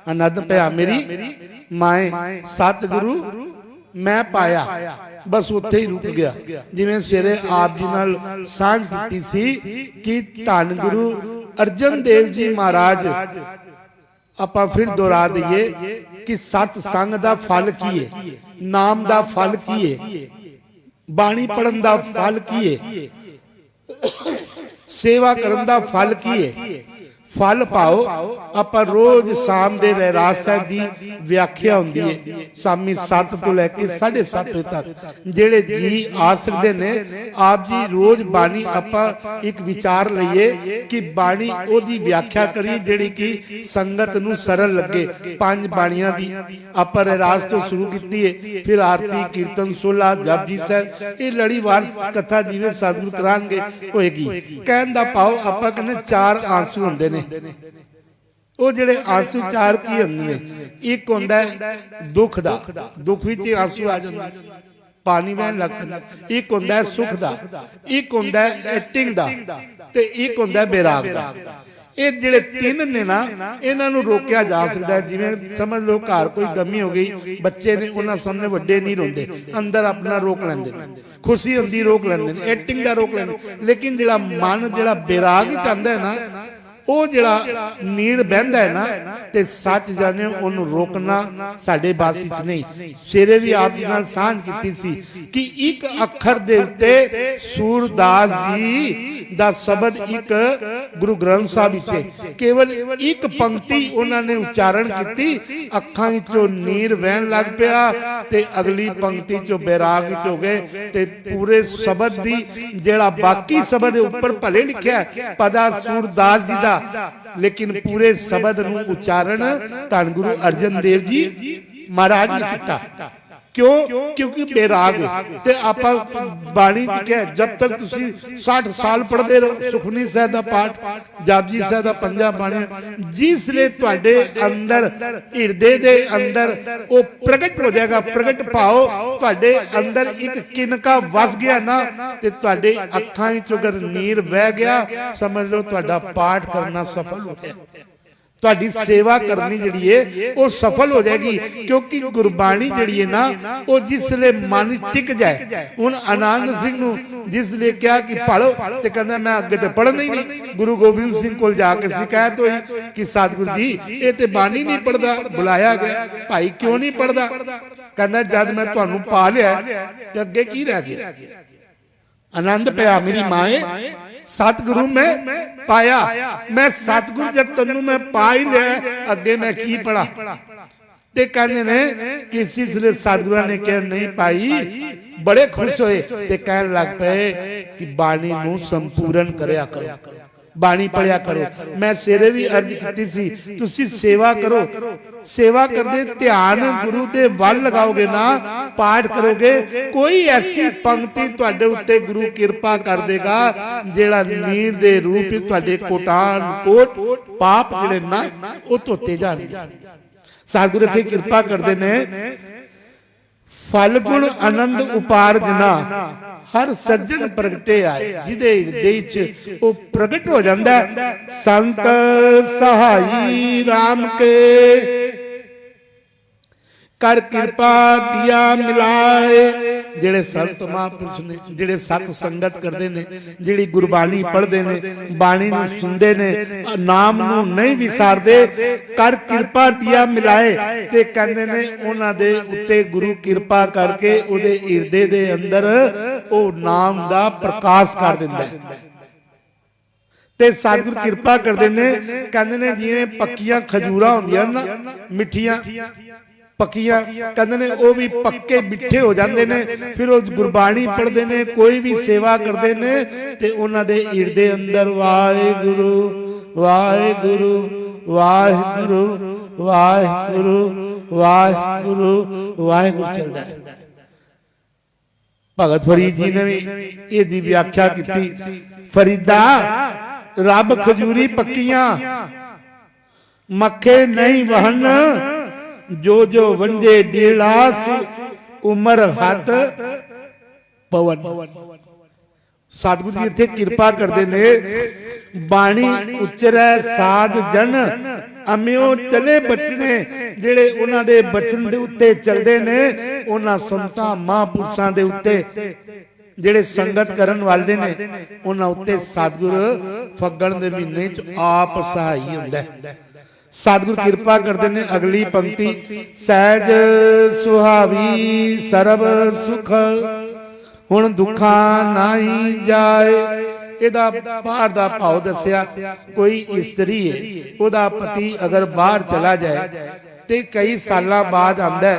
ਆਨੰਦ ਭਇਆ ਮੇਰੀ ਮਾਏ ਸਤਿਗੁਰੂ ਮੈਂ ਪਾਇਆ। ਬਸ ਉੱਥੇ ਹੀ ਰੁਕ ਗਿਆ। ਜਿਵੇਂ ਸਵੇਰੇ ਆਪ ਜੀ ਨਾਲ ਸਾਂਝ ਦਿੱਤੀ ਸੀ ਕਿ ਧੰਨ ਗੁਰੂ ਅਰਜਨ ਦੇਵ ਜੀ ਮਹਾਰਾਜ, ਆਪਾਂ ਫਿਰ ਦੁਹਰਾ ਦਈਏ ਕਿ ਸਤ ਸੰਗ ਦਾ ਫਲ ਕੀ ਹੈ, ਨਾਮ ਦਾ ਫਲ ਕੀ ਹੈ, ਬਾਣੀ ਪੜਨ ਦਾ ਫਲ ਕੀ ਹੈ, ਸੇਵਾ ਕਰਨ ਦਾ ਫਲ ਕੀ ਹੈ। ਫਲ ਪਾਓ। ਆਪਾਂ ਰੋਜ਼ ਸ਼ਾਮ ਦੇ ਰਹਿਰਾਸ ਸਾਹਿਬ ਦੀ ਵਿਆਖਿਆ ਹੁੰਦੀ ਹੈ ਸ਼ਾਮੀ 7 ਤੋਂ ਲੈ ਕੇ 7:30 ਵਜੇ ਤੱਕ। ਜਿਹੜੇ ਜੀ ਆ ਸਕਦੇ ਨੇ ਆਪ ਜੀ ਰੋਜ਼ ਬਾਣੀ ਆਪਾਂ ਇੱਕ ਵਿਚਾਰ ਲਈਏ ਕਿ ਬਾਣੀ ਉਹਦੀ ਵਿਆਖਿਆ ਕਰੀ ਜਿਹੜੀ ਕਿ ਸੰਗਤ ਨੂੰ ਸਰਲ ਲੱਗੇ। 5 ਬਾਣੀਆਂ ਦੀ ਆਪਾਂ ਰਹਿਰਾਸ ਤੋਂ ਸ਼ੁਰੂ ਕੀਤੀ ਹੈ। ਫਿਰ ਆਰਤੀ, ਕੀਰਤਨ, ਸੋਲਾ, ਜਪਜੀ ਸਾਹਿਬ, ਇਹ ਲੜੀਵਾਰ ਕਥਾ ਜਿਵੇਂ ਸਤਿਗੁਰੂ ਕਰਾਂਗੇ ਹੋਏਗੀ। ਕਹਿਣ ਦਾ ਭਾਵ ਆਪਾਂ ਕਹਿੰਦੇ 4 ਆਂਸੂ ਹੁੰਦੇ ਨੇ। ਉਹ ਜਿਹੜੇ ਆਂਸੂ 4 ਕੀ ਹੁੰਦੇ ਨੇ? ਇੱਕ ਹੁੰਦਾ ਦੁੱਖ ਦਾ, ਦੁੱਖ ਵਿੱਚ ਆਂਸੂ ਆ ਜਾਂਦੇ, ਪਾਣੀ ਵਹਿਣ ਲੱਗ ਪੈਂਦਾ। ਇੱਕ ਹੁੰਦਾ ਸੁੱਖ ਦਾ, ਇੱਕ ਹੁੰਦਾ ਐਕਟਿੰਗ ਦਾ ਤੇ ਇੱਕ ਹੁੰਦਾ ਬੇਰਾਗ ਦਾ। ਇਹ ਜਿਹੜੇ 3 ਨੇ ਨਾ ਇਹਨਾਂ ਨੂੰ ਰੋਕਿਆ ਜਾ ਸਕਦਾ। ਜਿਵੇਂ ਸਮਝ ਲਓ ਘਰ ਕੋਈ ਗਮੀ ਹੋ ਗਈ, ਬੱਚੇ ਨੇ ਉਹਨਾਂ ਸਾਹਮਣੇ ਵੱਡੇ ਨਹੀਂ ਰੋਂਦੇ, ਅੰਦਰ ਆਪਣਾ ਰੋਕ ਲੈਂਦੇ ਨੇ। ਖੁਸ਼ੀ ਹੁੰਦੀ ਰੋਕ ਲੈਂਦੇ ਨੇ, ਐਕਟਿੰਗ ਦਾ ਰੋਕ ਲੈਂਦੇ। ਲੇਕਿਨ ਜਿਹੜਾ ਮਨ ਜਿਹੜਾ ਬੇਰਾਗ ਚ ਆਂਦਾ ਹੈ ਨਾ ਉਹ ਜਿਹੜਾ ਨੀਰ ਬਹਿੰਦਾ ਹੈ ਨਾ ਤੇ ਸੱਚ ਜਾਣੇ ਉਹਨੂੰ ਰੋਕਣਾ ਸਾਡੇ ਬਾਸ ਵਿੱਚ ਨਹੀਂ। ਸਵੇਰੇ ਵੀ ਆਪ ਜੀ ਨਾਲ ਸਾਂਝ ਕੀਤੀ ਸੀ ਕਿ ਇੱਕ ਅੱਖਰ ਦੇ ਉੱਤੇ ਸੂਰਦਾਸ ਜੀ ਦਾ ਸ਼ਬਦ ਇੱਕ ਗੁਰੂ ਗ੍ਰੰਥ ਸਾਹਿਬ ਵਿੱਚ ਕੇਵਲ ਇੱਕ ਪੰਕਤੀ ਉਹਨਾਂ ਨੇ ਉਚਾਰਨ ਕੀਤੀ, ਅੱਖਾਂ ਵਿੱਚੋਂ ਨੀਰ ਵਹਿਣ ਲੱਗ ਪਿਆ ਤੇ ਅਗਲੀ ਪੰਕਤੀ ਚੋਂ ਬੈਰਾਗ ਵਿੱਚ ਹੋ ਗਏ ਤੇ ਪੂਰੇ ਸ਼ਬਦ ਦੀ ਜਿਹੜਾ ਬਾਕੀ ਸ਼ਬਦ ਦੇ ਉੱਪਰ ਭਲੇ ਲਿਖਿਆ ਪਦਾ ਸੂਰਦਾਸ ਜੀ ਦਾ, ਲੇਕਿਨ ਪੂਰੇ ਸ਼ਬਦ ਨੂੰ ਉਚਾਰਨ ਧੰਨ ਗੁਰੂ ਅਰਜਨ ਦੇਵ ਜੀ ਮਹਾਰਾਜ ਨੇ ਕੀਤਾ। क्यों? क्योंकि बेराग ते आपा बाणी च क्या जब तक तुसी 60 साल पढ़ते रहो सुखनी साहिब दा पाठ, जापजी साहिब दा पंजा बाणी, जिसले तुहाडे अंदर हिरदे दे अंदर वो प्रगट हो जाएगा, प्रगट भाव तुहाडे अंदर एक किनका वस गया ना ते तुहाडे अखां विच अगर नीर बह गया समझ लो तुहाडा पाठ करना सफल हो गया, ਤੁਹਾਡੀ ਸੇਵਾ ਕਰਨੀ ਜਿਹੜੀ ਹੈ ਉਹ ਸਫਲ ਹੋ ਜਾਏਗੀ। ਕਿਉਂਕਿ ਗੁਰਬਾਣੀ ਜਿਹੜੀ ਹੈ ਨਾ ਉਹ ਜਿਸਲੇ ਮਨ ਟਿਕ ਜਾਏ। ਹੁਣ ਆਨੰਦ ਸਿੰਘ ਨੂੰ ਜਿਸਲੇ ਕਿਹਾ ਕਿ ਪੜੋ ਤੇ ਕਹਿੰਦਾ ਮੈਂ ਅੱਗੇ ਤੇ ਪੜ੍ਹਨਾ ਹੀ ਨਹੀਂ। ਗੁਰੂ ਗੋਬਿੰਦ ਸਿੰਘ ਕੋਲ ਜਾ ਕੇ ਸ਼ਿਕਾਇਤ ਹੋਈ ਕਿ ਸਤਿਗੁਰੂ ਜੀ ਇਹ ਤੇ ਬਾਣੀ ਨਹੀਂ ਪੜਦਾ। ਬੁਲਾਇਆ ਗਿਆ, ਭਾਈ ਕਿਉਂ ਨਹੀਂ ਪੜਦਾ? ਕਹਿੰਦਾ ਜਦ ਮੈਂ ਤੁਹਾਨੂੰ ਪਾ ਲਿਆ ਤੇ ਅੱਗੇ ਕੀ ਰਹਿ ਗਿਆ? ਆਨੰਦ ਪਿਆ ਮੇਰੀ ਮਾਏ सतगुरु में पाया, मैं सतगुरु जब तेनू मैं पा ही लिया अगे मैं की पढ़ा? ते कहने ने कि सिलसिले सतगुरु ने कहा नहीं पाई, बड़े खुश होए ते कहने लग पे कि बाणी नू संपूर्ण करया करो, बाणी पढ़िया करो। मैं सेरे भी अर्ज की सी तुसी सेवा करो, सेवा करदे ध्यान गुरु दे वल लगाओगे ना, पाठ करोगे, कोई ऐसी पंक्ति तुहाडे उत्ते गुरु किरपा कर देगा जेड़ा नीर दे रूप विच तुहाडे कोटान कोट पाप जिहड़े ना ओ धोते जाणगे। सतगुरु इत्थे किरपा करदे ने फल गुण आनंद उपार जना हर सज्जन प्रगटे आए, जिदे हिरदे च ओ प्रगट हो जांदा है। संत सहाई राम के कर कृपा दिया मिलाए। ਜਿਹੜੇ ਸੰਤ ਮਹਾਂਪੁਰਸ਼ ਨੇ, ਜਿਹੜੇ ਸਤ ਸੰਗਤ ਕਰਦੇ ਨੇ, ਜਿਹੜੀ ਗੁਰਬਾਣੀ ਪੜ੍ਹਦੇ ਨੇ, ਬਾਣੀ ਨੂੰ ਸੁਣਦੇ ਨੇ, ਨਾਮ ਨੂੰ ਨਹੀਂ ਵਿਸਾਰਦੇ, ਕਰ ਕਿਰਪਾ ਦਿਆ ਮਿਲਾਏ ਤੇ ਕਹਿੰਦੇ ਨੇ ਉਹਨਾਂ ਦੇ ਉੱਤੇ ਗੁਰੂ ਕਿਰਪਾ ਕਰਕੇ ਉਹਦੇ ਹਿਰਦੇ ਦੇ ਅੰਦਰ ਉਹ ਨਾਮ ਦਾ ਪ੍ਰਕਾਸ਼ ਕਰ ਦਿੰਦਾ ਹੈ। ਤੇ ਸਤਿਗੁਰ ਕਿਰਪਾ ਕਰਦੇ ਨੇ, ਕਹਿੰਦੇ ਨੇ ਜਿਵੇਂ ਪੱਕੀਆਂ ਖਜੂਰਾਂ ਹੁੰਦੀਆਂ ਨਾ ਮਿੱਠੀਆਂ ਪੱਕੀਆਂ, ਕਹਿੰਦੇ ਨੇ ਉਹ ਵੀ ਪੱਕੇ ਮਿੱਠੇ ਹੋ ਜਾਂਦੇ ਨੇ। ਫਿਰ ਉਹ ਗੁਰਬਾਣੀ ਪੜ੍ਹਦੇ ਨੇ, ਕੋਈ ਵੀ ਸੇਵਾ ਕਰਦੇ ਨੇ ਤੇ ਉਹਨਾਂ ਦੇ ਹਿਰਦੇ ਅੰਦਰ ਵਾਹਿਗੁਰੂ ਵਾਹਿਗੁਰੂ ਵਾਹਿਗੁਰੂ ਵਾਹਿਗੁਰੂ ਵਾਹਿਗੁਰੂ ਵਾਹਿਗੁਰੂ ਚੱਲਦਾ ਹੈ। ਭਗਤ ਫਰੀਦ ਜੀ ਨੇ ਵੀ ਇਹਦੀ ਵਿਆਖਿਆ ਕੀਤੀ, ਫਰੀਦਾ ਰੱਬ ਖਜੂਰੀ ਪੱਕੀਆਂ ਮੱਖੇ ਨਹੀਂ ਵਹਨ, जो जो वंजे डेला उमर हथ पवन। सतगुरु जी इत्थे किरपा करदे ने, बाणी उचरै साध जन अम्यो चले बचने, जेड़े उन्हां दे बचन दे उत्ते चलदे ने, उन्हां संतां महापुरुषां दे उत्ते ਜਿਹੜੇ ਸੰਗਤ ਕਰਨ ਵਾਲੇ ਨੇ ਉਹਨਾਂ ਉੱਤੇ ਸਤਿਗੁਰੂ ਫੱਗਣ ਦੇ ਮਹੀਨੇ ਚ ਆਪ ਸਹਾਈ ਹੁੰਦਾ ਹੈ। सतगुरु कृपा करते ने अगली पंक्ति, सहज सुहावी सरब सुख हुण दुखा नहीं जाए। ਇਹਦਾ ਬਾਹਰ ਦਾ ਭਾਵ ਦੱਸਿਆ, ਕੋਈ ਇਸਤਰੀ ਹੈ, ਉਹਦਾ ਪਤੀ ਅਗਰ ਬਾਹਰ ਚਲਾ ਜਾਏ ਤੇ ਕਈ ਸਾਲਾਂ ਬਾਅਦ ਆਂਦਾ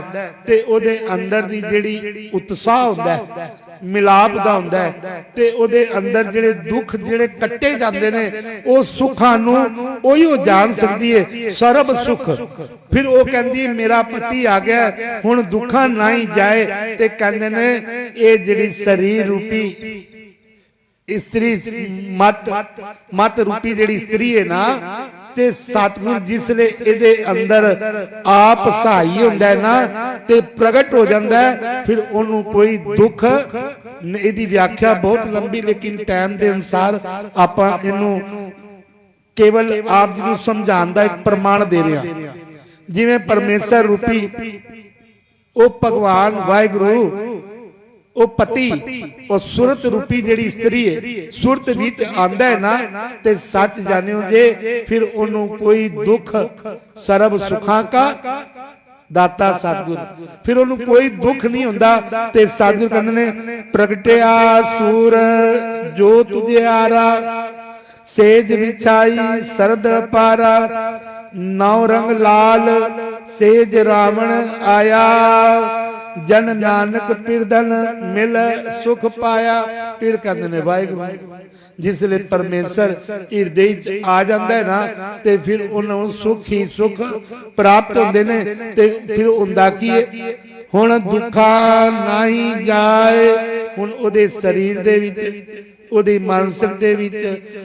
ਤੇ ਉਹਦੇ ਅੰਦਰ ਦੀ ਜਿਹੜੀ ਉਤਸ਼ਾਹ ਹੁੰਦਾ ਹੈ, ਮਿਲਾਪ ਦਾ ਹੁੰਦਾ ਹੈ, ਤੇ ਉਹਦੇ ਅੰਦਰ ਜਿਹੜੇ ਦੁੱਖ ਜਿਹੜੇ ਕੱਟੇ ਜਾਂਦੇ ਨੇ ਉਹ ਸੁੱਖਾਂ ਨੂੰ ਉਹੀ ਉਹ ਜਾਣ ਸਕਦੀ ਹੈ, ਸਰਬ ਸੁਖ। ਫਿਰ ਉਹ ਕਹਿੰਦੀ ਮੇਰਾ ਪਤੀ ਆ ਗਿਆ ਹੁਣ ਦੁੱਖਾਂ ਨਾ ਹੀ ਜਾਏ। ਤੇ ਕਹਿੰਦੇ ਨੇ ਇਹ ਜਿਹੜੀ ਸਰੀਰ ਰੂਪੀ ਇਸਤਰੀ ਮਤ ਰੂਪੀ ਜਿਹੜੀ ਇਸਤਰੀ ਹੈ ਨਾ, ਤੇ ਸਤਿਗੁਰ ਜਿਸਲੇ ਇਹਦੇ ਅੰਦਰ ਆਪ ਸਹਾਈ ਹੁੰਦਾ ਹੈ ਨਾ ਤੇ ਪ੍ਰਗਟ ਹੋ ਜਾਂਦਾ ਹੈ, ਫਿਰ ਉਹਨੂੰ ਕੋਈ ਦੁੱਖ। ਇਹਦੀ ਵਿਆਖਿਆ ਬਹੁਤ ਲੰਬੀ, ਲੇਕਿਨ ਟਾਈਮ ਦੇ ਅਨੁਸਾਰ ਆਪਾਂ ਇਹਨੂੰ ਕੇਵਲ ਆਪ ਜੀ ਨੂੰ ਸਮਝਾਉਣ ਦਾ ਇੱਕ ਪ੍ਰਮਾਣ ਦੇ ਰਹੇ ਹਾਂ। ਜਿਵੇਂ ਪਰਮੇਸ਼ਰ ਰੂਪੀ ਉਹ ਭਗਵਾਨ ਵਾਹਿਗੁਰੂ ਉਹ ਪਤੀ ਉਹ ਸੁਰਤ ਰੂਪੀ ਜਿਹੜੀ ਇਸਤਰੀ ਹੈ ਸੁਰਤ ਵਿੱਚ ਆਂਦਾ ਹੈ ਨਾ ਤੇ ਸੱਚ ਜਾਣਿਓ ਜੇ ਫਿਰ ਉਹਨੂੰ ਕੋਈ ਦੁੱਖ ਸਰਬ ਸੁਖਾਂ ਕਾ ਦਾਤਾ ਸਤਿਗੁਰ ਫਿਰ ਉਹਨੂੰ ਕੋਈ ਦੁੱਖ ਨਹੀਂ ਹੁੰਦਾ ਤੇ ਸਤਿਗੁਰ ਕਹਿੰਦੇ ਨੇ ਪ੍ਰਗਟਿਆ ਸੂਰ ਜੋ ਤੁਝਿਆਰਾ ਸੇਜ ਵਿਛਾਈ ਸਰਦ ਪਾਰਾ ਨੌ ਰੰਗ ਲਾਲ ਸੇਜ ਰਾਵਣ ਆਇਆ ਜਨ ਨਾਨਕ ਪਿਰਦਨ ਮਿਲ ਸੁਖ ਪਾਇਆ। ਫਿਰ ਕਹਿੰਦੇ ਨੇ ਵਾਹਿਗੁਰੂ ਜਿਸ ਲਈ ਪਰਮੇਸ਼ਰ ਹਿਰਦੇ ਵਿੱਚ ਆ ਜਾਂਦਾ ਹੈ ਨਾ ਤੇ ਫਿਰ ਉਹਨੂੰ ਸੁਖ ਹੀ ਸੁਖ ਪ੍ਰਾਪਤ ਹੁੰਦੇ ਨੇ। ਤੇ ਫਿਰ ਹੁੰਦਾ ਕੀ ਹੈ ਹੁਣ ਦੁੱਖਾਂ ਨਹੀਂ ਜਾਏ ਹੁਣ ਉਹਦੇ ਸਰੀਰ ਦੇ ਵਿੱਚ ਉਹਦੇ ਮਾਨਸਿਕ ਦੇ ਵਿੱਚ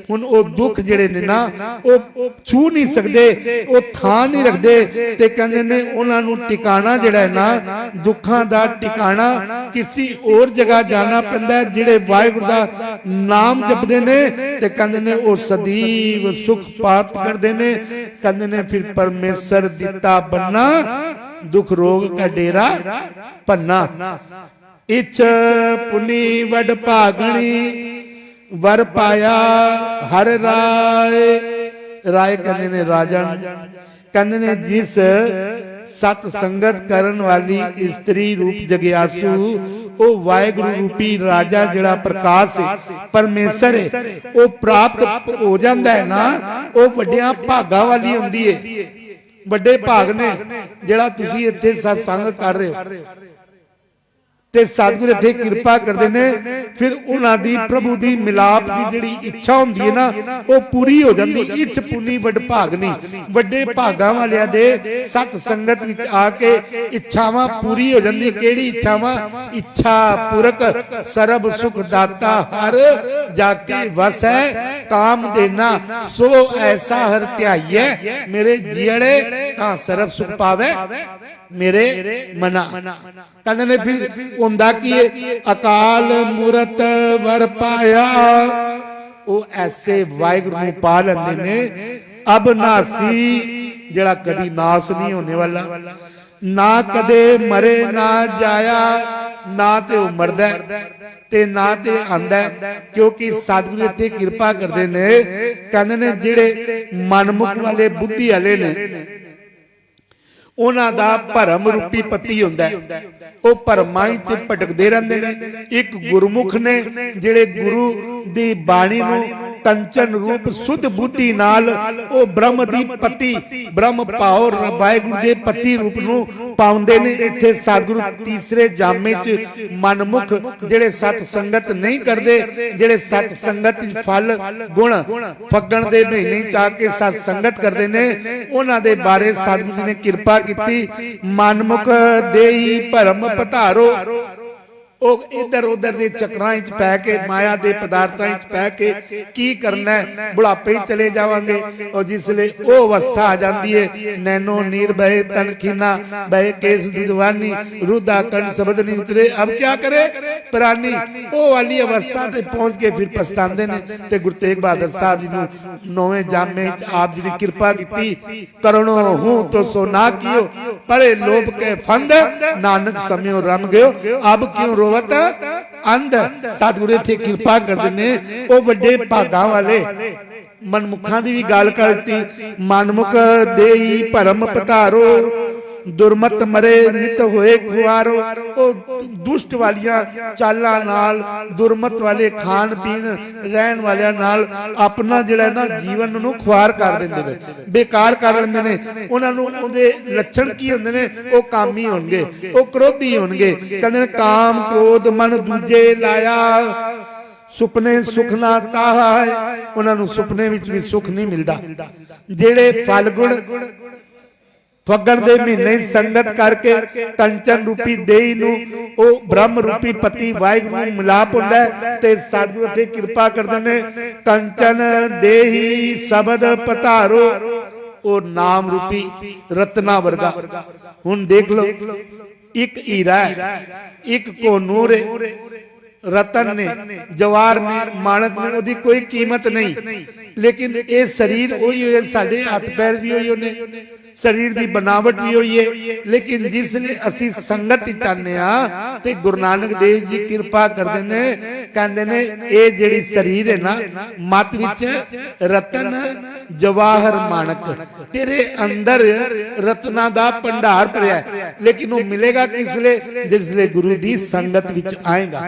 ਹੁਣ ਉਹ ਦੁੱਖ ਜਿਹੜੇ ਨੇ ਨਾ ਉਹ ਛੂ ਨਹੀਂ ਸਕਦੇ ਉਹ ਥਾਂ ਨਹੀਂ ਰੱਖਦੇ ਤੇ ਕਹਿੰਦੇ ਨੇ ਉਹਨਾਂ ਨੂੰ ਟਿਕਾਣਾ ਜਿਹੜਾ ਹੈ ਨਾ ਦੁੱਖਾਂ ਦਾ ਟਿਕਾਣਾ ਕਿਸੇ ਹੋਰ ਜਗ੍ਹਾ ਜਾਣਾ ਪੈਂਦਾ ਜਿਹੜੇ ਵਾਹਿਗੁਰੂ ਦਾ ਨਾਮ ਜਪਦੇ ਨੇ ਤੇ ਕਹਿੰਦੇ ਨੇ ਉਹ ਸਦੀਵ ਸੁਖ ਪ੍ਰਾਪਤ ਕਰਦੇ ਨੇ। ਕਹਿੰਦੇ ਨੇ ਫਿਰ ਪਰਮੇਸ਼ਰ ਦਿੱਤਾ ਬੰਨਾ ਦੁੱਖ ਰੋਗ ਕਾ ਡੇਰਾ ਪੰਨਾ ਇਛ ਪੁਨੀ ਵਡ ਭਾਗਣੀ ਵਰ ਪਾਇਆ ਹਰ ਰਾਏ ਰਾਏ ਕਹਿੰਦੇ ਨੇ ਰਾਜਾ ਕਹਿੰਦੇ ਨੇ ਜਿਸ ਸਤ ਸੰਗਤ ਕਰਨ ਵਾਲੀ ਇਸਤਰੀ ਰੂਪ ਜਗਿਆਸੂ ਉਹ ਵਾਹਿਗੁਰੂ ਰੂਪੀ ਰਾਜਾ ਜਿਹੜਾ ਪ੍ਰਕਾਸ਼ ਹੈ ਪਰਮੇਸ਼ਰ ਹੈ ਉਹ ਪ੍ਰਾਪਤ ਹੋ ਜਾਂਦਾ ਹੈ ਨਾ ਉਹ ਵੱਡਿਆਂ ਭਾਗਾਂ ਵਾਲੀ ਹੁੰਦੀ ਹੈ। ਵੱਡੇ ਭਾਗ ਨੇ ਜਿਹੜਾ ਤੁਸੀਂ ਇੱਥੇ ਸਤਸੰਗ ਕਰ ਰਹੇ ਹੋ ਤੇ ਸਤਿਗੁਰ ਇੱਥੇ ਕਿਰਪਾ ਕਰਦੇ ਨੇ ਫਿਰ ਉਹਨਾਂ ਦੀ ਪ੍ਰਭੂ ਦੀ ਮਿਲਾਪ ਦੀ ਜਿਹੜੀ ਇੱਛਾ ਹੁੰਦੀ ਹੈ ਨਾ ਉਹ ਪੂਰੀ ਹੋ ਜਾਂਦੀ। ਇੱਛ ਪੁਨੀ ਵਡ ਭਾਗਨੀ ਵੱਡੇ ਭਾਗਾਂ ਵਾਲਿਆਂ ਦੇ ਸਤ ਸੰਗਤ ਵਿੱਚ ਆ ਕੇ ਇੱਛਾਵਾਂ ਪੂਰੀ ਹੋ ਜਾਂਦੀ। ਕਿਹੜੀ ਇੱਛਾਵਾਂ ਇੱਛਾ ਪੁਰਖ ਸਰਬ ਸੁਖ ਦਾਤਾ ਹਰ ਜਾ ਕੇ ਵਸ ਹੈ ਕਾਮ ਦੇਨਾ ਸੋ ਐਸਾ ਹਰ ਧਿਆਈਐ ਮੇਰੇ ਜੀੜੇ ਤਾਂ ਸਰਬ ਸੁਖ ਪਾਵੇ ਮੇਰੇ ਮਨਾ। ਕਹਿੰਦੇ ਨੇ ਫਿਰ ਹੁੰਦਾ ਕੀ ਹੈ ਅਕਾਲ ਮੂਰਤ ਵਰ ਪਾਇਆ ਉਹ ਐਸੇ ਵਾਹਿਗੁਰੂ ਨੂੰ ਪਾ ਲੈਂਦੇ ਨੇ ਅਬਨਾਸੀ ਜਿਹੜਾ ਕਦੀ ਨਾਸ ਨਹੀਂ ਹੋਣੇ ਵਾਲਾ ਨਾ ਕਦੇ ਮਰੇ ਨਾ ਜਾਇਆ ਨਾ ਤੇ ਉਹ ਮਰਦਾ ਤੇ ਨਾ ਤੇ ਆਂਦਾ ਕਿਉਂਕਿ ਸਤਿਗੁਰੂ ਇੱਥੇ ਕਿਰਪਾ ਕਰਦੇ ਨੇ। ਕਹਿੰਦੇ ਨੇ ਜਿਹੜੇ ਮਨਮੁਖ ਵਾਲੇ ਬੁੱਧੀ ਵਾਲੇ ਨੇ ਉਹਨਾਂ ਦਾ ਭਰਮ ਰੂਪੀ ਪੱਤੀ ਹੁੰਦਾ ਹੈ ਉਹ ਭਰਮਾਂ ਵਿੱਚ ਭਟਕਦੇ ਰਹਿੰਦੇ ਨੇ। ਇੱਕ ਗੁਰਮੁਖ ਨੇ ਜਿਹੜੇ ਗੁਰੂ ਦੀ ਬਾਣੀ ਨੂੰ ਕੰਚਨ ਰੂਪ ਸੁਧ ਬੁੱਧੀ ਨਾਲ ਉਹ ਬ੍ਰਹਮ ਦੀ ਪਤੀ ਬ੍ਰਹਮ ਭਾਉ ਵਾਹਿਗੁਰੂ ਦੇ ਪਤੀ ਰੂਪ ਨੂੰ ਪਾਉਂਦੇ ਨੇ। ਇੱਥੇ ਸਤਿਗੁਰੂ ਤੀਸਰੇ ਜਾਮੇ 'ਚ ਮਨਮੁਖ ਜਿਹੜੇ ਸਤ ਸੰਗਤ ਨਹੀਂ ਕਰਦੇ ਜਿਹੜੇ ਸਤ ਸੰਗਤ ਫਲ ਗੁਣ ਫੱਗਣ ਦੇ ਮਹੀਨੇ 'ਚ ਆ ਕੇ ਸਤ ਸੰਗਤ ਕਰਦੇ ਨੇ ਉਹਨਾਂ ਦੇ ਬਾਰੇ ਸਤਿਗੁਰੂ ਜੀ ਨੇ ਕਿਰਪਾ ਕੀਤੀ। ਮਨਮੁਖ ਦੇਈ ਭਰਮ ਪਧਾਰੋ ਉਹ ਇਧਰ ਉਧਰ ਦੇ ਚੱਕਰਾਂ ਵਿੱਚ ਪੈ ਕੇ ਮਾਇਆ ਦੇ ਪਦਾਰਥਾਂ ਵਿੱਚ ਪੈ ਕੇ ਕੀ ਕਰਨਾ ਬੁਢਾਪੇ ਚਲੇ ਜਾਵਾਂਗੇ। ਉਹ ਜਿਸ ਲਈ ਉਹ ਅਵਸਥਾ ਆ ਜਾਂਦੀ ਹੈ ਨੈਨੋ ਨੀਰ ਬਹਿ ਤਨਖੀਨਾ ਬਹਿ ਕੇਸ ਦੀ ਜਵਾਨੀ ਰੁਦਾ ਕੰਡ ਸ਼ਬਦ ਨਹੀਂ ਉਤਰੇ ਅਬ ਕੀ ਕਰੇ ਪ੍ਰਾਨੀ। ਉਹ ਵਾਲੀ ਅਵਸਥਾ ਤੇ ਪਹੁੰਚ ਕੇ ਫਿਰ ਪਛਤਾਉਂਦੇ ਨੇ। ਤੇ ਗੁਰੂ ਤੇਗ ਬਹਾਦਰ ਸਾਹਿਬ ਜੀ ਨੂੰ ਨੌਵੇਂ ਜਾਮੇ ਵਿੱਚ ਆਪ ਜੀ ਨੇ ਕਿਰਪਾ ਕੀਤੀ ਕਰਨੋ ਹੂੰ ਤੋ ਸੋ ਨਾ ਕੀਓ ਪਰੇ ਲੋਭ ਕੇ ਫੰਦ ਨਾਨਕ ਸਮਿਓ ਰਮ ਗਇਓ ਅਬ ਕਿਉਂ ਅੰਧ। ਸਤਿਗੁਰੂ ਇੱਥੇ ਕਿਰਪਾ ਕਰਦੇ ਨੇ ਉਹ ਵੱਡੇ ਭਾਗਾਂ ਵਾਲੇ ਮਨਮੁਖਾਂ ਦੀ ਵੀ ਗੱਲ ਕਰਤੀ। ਮਨਮੁਖ ਦੇਈ ਭਰਮ ਪਧਾਰੋ ਦੁਰਮਤ ਮਰੇ ਨਿਤ ਹੋਏ ਖੁਆਰੋ ਉਹ ਦੁਸ਼ਟ ਵਾਲੀਆਂ ਚਾਲਾਂ ਨਾਲ ਦੁਰਮਤ ਵਾਲੇ ਖਾਣ ਪੀਣ ਰਹਿਣ ਵਾਲਿਆਂ ਨਾਲ ਆਪਣਾ ਜਿਹੜਾ ਨਾ ਜੀਵਨ ਨੂੰ ਖੁਆਰ ਕਰ ਦਿੰਦੇ ਨੇ ਬੇਕਾਰ ਕਰ ਲੈਂਦੇ ਨੇ। ਉਹਨਾਂ ਨੂੰ ਉਹਦੇ ਲੱਛਣ ਕੀ ਹੁੰਦੇ ਨੇ ਉਹ ਕਾਮੀ ਹੋਣਗੇ ਉਹ ਕ੍ਰੋਧੀ ਹੋਣਗੇ। ਕਹਿੰਦੇ ਨੇ ਕਾਮ ਕ੍ਰੋਧ ਮਨ ਦੂਜੇ ਲਾਇਆ ਸੁਪਨੇ ਸੁਖ ਨਾ ਤਾਹ ਉਹਨਾਂ ਨੂੰ ਸੁਪਨੇ ਵਿੱਚ ਵੀ ਸੁਖ ਨਹੀਂ ਮਿਲਦਾ। ਜਿਹੜੇ ਫਲ ਗੁਣ ਫੱਗਣ ਦੇ ਮਹੀਨੇ ਸੰਗਤ ਕਰਕੇ ਕੰਚਨ ਰੂਪੀ ਦੇਈ ਨੂੰ ਉਹ ਬ੍ਰਹਮ ਰੂਪੀ ਪਤੀ ਵਾਹਿਗੁਰੂ ਨੂੰ ਮਿਲਾਪ ਹੁੰਦਾ ਤੇ ਸਤਿਗੁਰੂ ਤੇ ਕਿਰਪਾ ਕਰਦੇ ਨੇ। ਕੰਚਨ ਦੇਹੀ ਸ਼ਬਦ ਪਧਾਰੋ ਉਹ ਨਾਮ ਰੂਪੀ ਰਤਨਾ ਵਰਗਾ। ਹੁਣ ਦੇਖ ਲਓ ਇੱਕ ਹੀਰਾ ਇੱਕ ਕੋਨੂਰ ਰਤਨ ਨੇ ਜਵਾਰ ਨੇ ਮਾਣਕ ਨੇ ਉਹਦੀ ਕੋਈ ਕੀਮਤ ਨਹੀਂ ਲੇਕਿਨ ਇਹ ਸਰੀਰ ਉਹੀ ਹੋਏ ਸਾਡੇ ਹੱਥ ਪੈਰ ਵੀ ਉਹੀ ਨੇ शरीर की बनावट भी हुई है, लेकिन जिसले असी संगत ही चाहते हाँ ते गुरु नानक देव जी कृपा करते ने, कहते ने ये जिहड़ी शरीर है ना, मत विच रतन जवाहर माणक, तेरे अंदर रत्ना दा भंडार भरिया है, लेकिन वो मिलेगा किसले? जिसले गुरु दी संगत विच आएगा।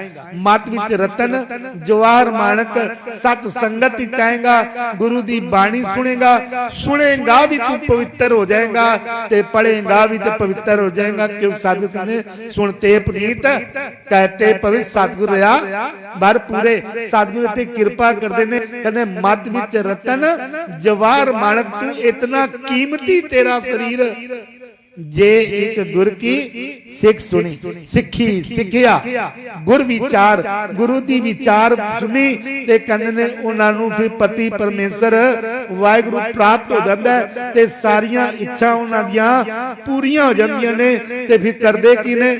मत विच रतन जवाहर माणक, सत संगत विच आएगा, गुरु दी बाणी सुनेगा, सुनेगा भी तू पवित्र हो जाएगा ते पढ़ेगा भी तो पवित्र हो जाएगा। क्यों? साधु कहते सुनते पुनीत कहते पवित्र, सतगुरु रहा बार पूरे सतगुरु ते कृपा करते ने, कहते मत विच रतन जवाहर माणक, तू इतना कीमती तेरा शरीर, जे एक गुर की सिख सुनी, सिखी सिखिया गुर विचार, गुरु दी विचार सुनी ते कहंदे ने उन्हां नूं फिर पति परमेश्वर वाहिगुरु प्राप्त हो जाता है ते सारियां इच्छा उन्हां दियां पूरियां हो जांदियां ने। ते फिर करदे की ने?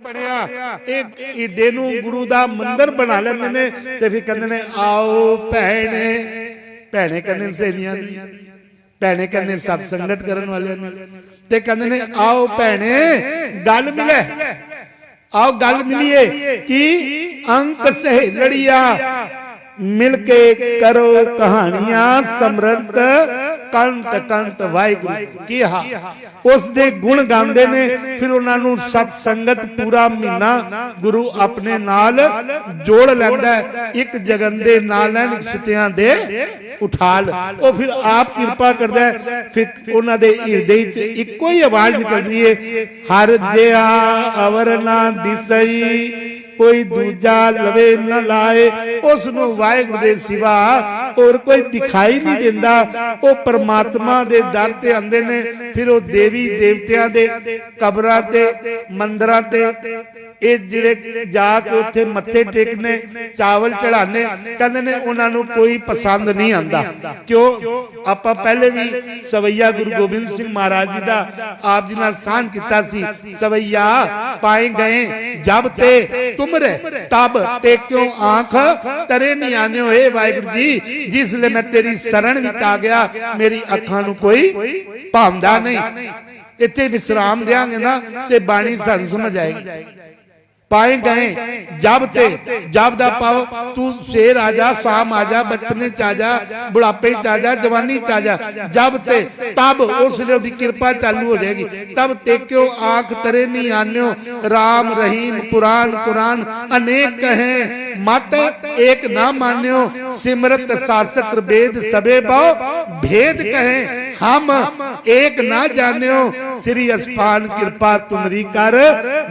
ਬਣਿਆ ਇਹ ਈਡੇ ਨੂੰ ਗੁਰੂ ਦਾ ਮੰਦਰ ਬਣਾ ਲੈਂਦੇ ਨੇ ਤੇ ਫਿਰ ਕਹਿੰਦੇ ਨੇ ਆਓ ਭੈਣੇ, ਭੈਣੇ ਕਹਿੰਦੇ ਸਹੇਲੀਆਂ ਨੂੰ, ਭੈਣੇ ਕਹਿੰਦੇ ਸਤ ਸੰਗਤ ਕਰਨ ਵਾਲਿਆਂ ਨੂੰ, ਤੇ ਕਹਿੰਦੇ ਨੇ ਆਓ ਭੈਣੇ ਗੱਲ ਮਿਲੇ, आओ गल मिलिए कि अंक सहेलड़िया मिलके करो कहानियां समृद्ध कंत कंत वाहिगुरु किहा उस दे गुण गांदे ने। फिर उन्होंने सत संगत पूरा महीना गुरु अपने नाल जोड़ लैंदा है, एक जगंदे नाल एक सुतियां दे उठाल, वो फिर आप कृपा करदा है। फिर उन्हां दे हिरदे च इक्को ही आवाज निकलदी है, हर जिहा अवर ना दिसई कोई दूजा लवे न लाए, उसनू वाहिगुरु दे सिवा और कोई दिखाई नहीं देंदा। वो परमात्मा दे दर ते आंदे ने, फिर वो देवी देवतियां दे कबरां ते मंदिरां ते ये जिहड़े जाके उत्थे मत्थे टेकने चावल चढ़ाने, कहंदे ने उन्हां नू कोई पसंद नहीं आंदा। क्यों? आपां पहले भी सवैया गुरु गोबिंद सिंह महाराज जी दा आप जी नाल सांझ कीता सी, सवैया पाए गए जब ते तुमरे तब ते क्यों आंख तरे नहीं आने हो। वाहिगुरु जी जिसले मैं तेरी शरण विच आ गया मेरी अखां नू कोई भांदा नहीं। इत्थे विश्राम देंगे ना ते बाणी सानू समझ आएगी। पाए गए जब ते जब दा पाओ, तू शेर आ जा, शाम आ जा, बचपने च आ जा, बुढ़ापे च आ जा, जवानी च आ जा, जब ते तब उसने उसकी कृपा चालू हो जाएगी। तब ते क्यों आंख तरे नहीं आन्यो, राम रहीम पुराण कुरान अनेक कहें मत एक ना मान्यो, सिमरत शास्त्र वेद सबे पाओ भेद कहें हम एक ना जान्यो, श्री अस्पान कृपा तुमरी कर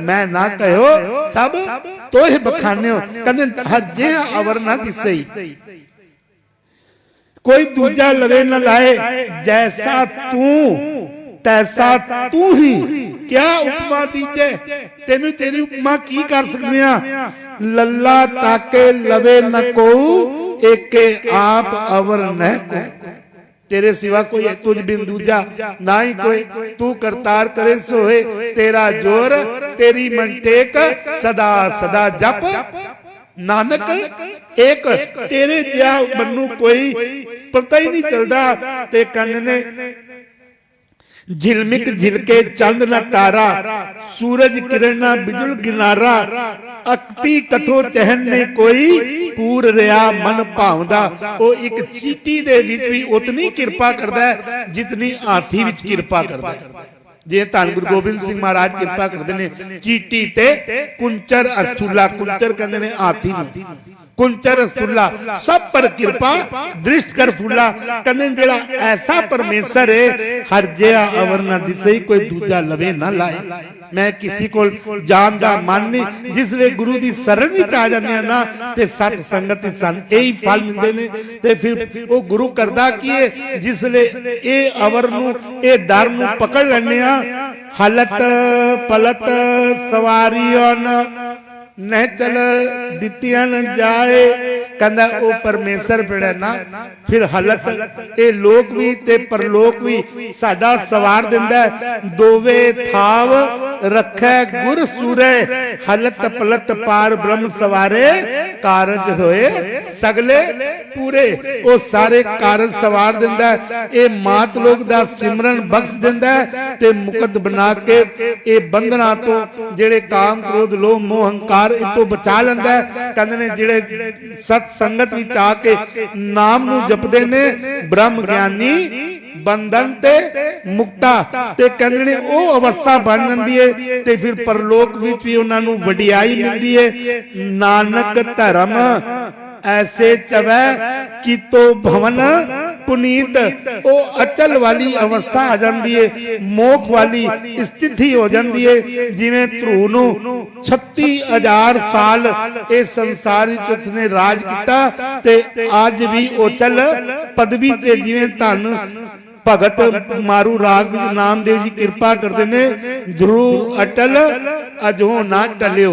मैं ना कहो सब तो ही बखान्यो। कहते हर जे अवर ना दिसई कोई दूजा लवे न लाए, जैसा तू तैसा तू ही, क्या उपमा दीजे तेनू तेरी उपमा की कर सकते हैं। लल्ला ताके लवे न को एके आप अवर न को, तेरे सिवा कोई तुझ बिन दूजा ना ही कोई, तू करतार करे सोहे तेरा जोर तेरी मनटेक सदा सदा जप नानक एक, तेरे जिहा मनु कोई पता ही नहीं चलता। ते कहंदे ने झिलमिक झिलके चंद न तारा, सूरज किरण न बिजुल गिनारा, अक्ति कथो चहन ने कोई, पूर रिया मन भावदा। वो एक चीटी दे विच भी उतनी किरपा करदा है जितनी हाथी विच किरपा करदा है। जे धन गुरु गोबिंद सिंह महाराज किरपा करते ने चीटी ते कुंचर अस्थूला, कुंचर कहते ने हाथी नूं, कुंचर अस्थूला सब पर किरपा दृष्ट कर फूला। कहते जेड़ा ऐसा परमेश्वर है हर जिहा अवर ना दिसे, कोई दूजा लवे ना लाए। मैं किसी को जान दा मन नहीं, जिसले गुरु दी शरण विच आ जाने ना ते सत संगत सन यही फल मिलदे ने। ते फिर वो गुरु करदा की है, जिसले ए अवर नूं ए दर नूं पकड़ लैने आ, हलत पलत सवारियों न चल दित्तियां न जाए। कहंदा ओ परमेश्वर फिर ना फिर हलत ए लोक भी ते परलोक भी साडा सवार दिंदा है। दोवे थाव रखै गुर सूरे, हलत पलत पार ब्रह्म सवारे, कारज होए सगले पूरे। ओ सारे कारज सवार दिंदा है। ए मात लोक दा सिमरन बख्श दिंदा है ते मुकत बना के ए बंधना तो जेड़े काम क्रोध लोभ मोह अहंकार इतो बचा लैंदा है। कहंदे ने जेड़े सत संगत विच आके नाम नूं जपदे ने, ब्रह्म ज्ञानी बंधन ते मुक्ता। ते कहंदे ने ओ अवस्था बन जांदी है ते फिर परलोक विच भी उन्हां नूं वडियाई मिलदी है। नानक धर्म ऐसे चवै कीतो भवन पुनीत। ओ अचल वाली अवस्था आ जाती है, मोख वाली स्थिति हो जाती है। जिवें ध्रुव नूं 36,000 साल इस संसार विच उसने राज किया ते अज भी ओ चल पदवी ते जिवें धन भगत मारू राग नामदेव जी कृपा करते ने, ध्रुव अटल अजो ना टलियो।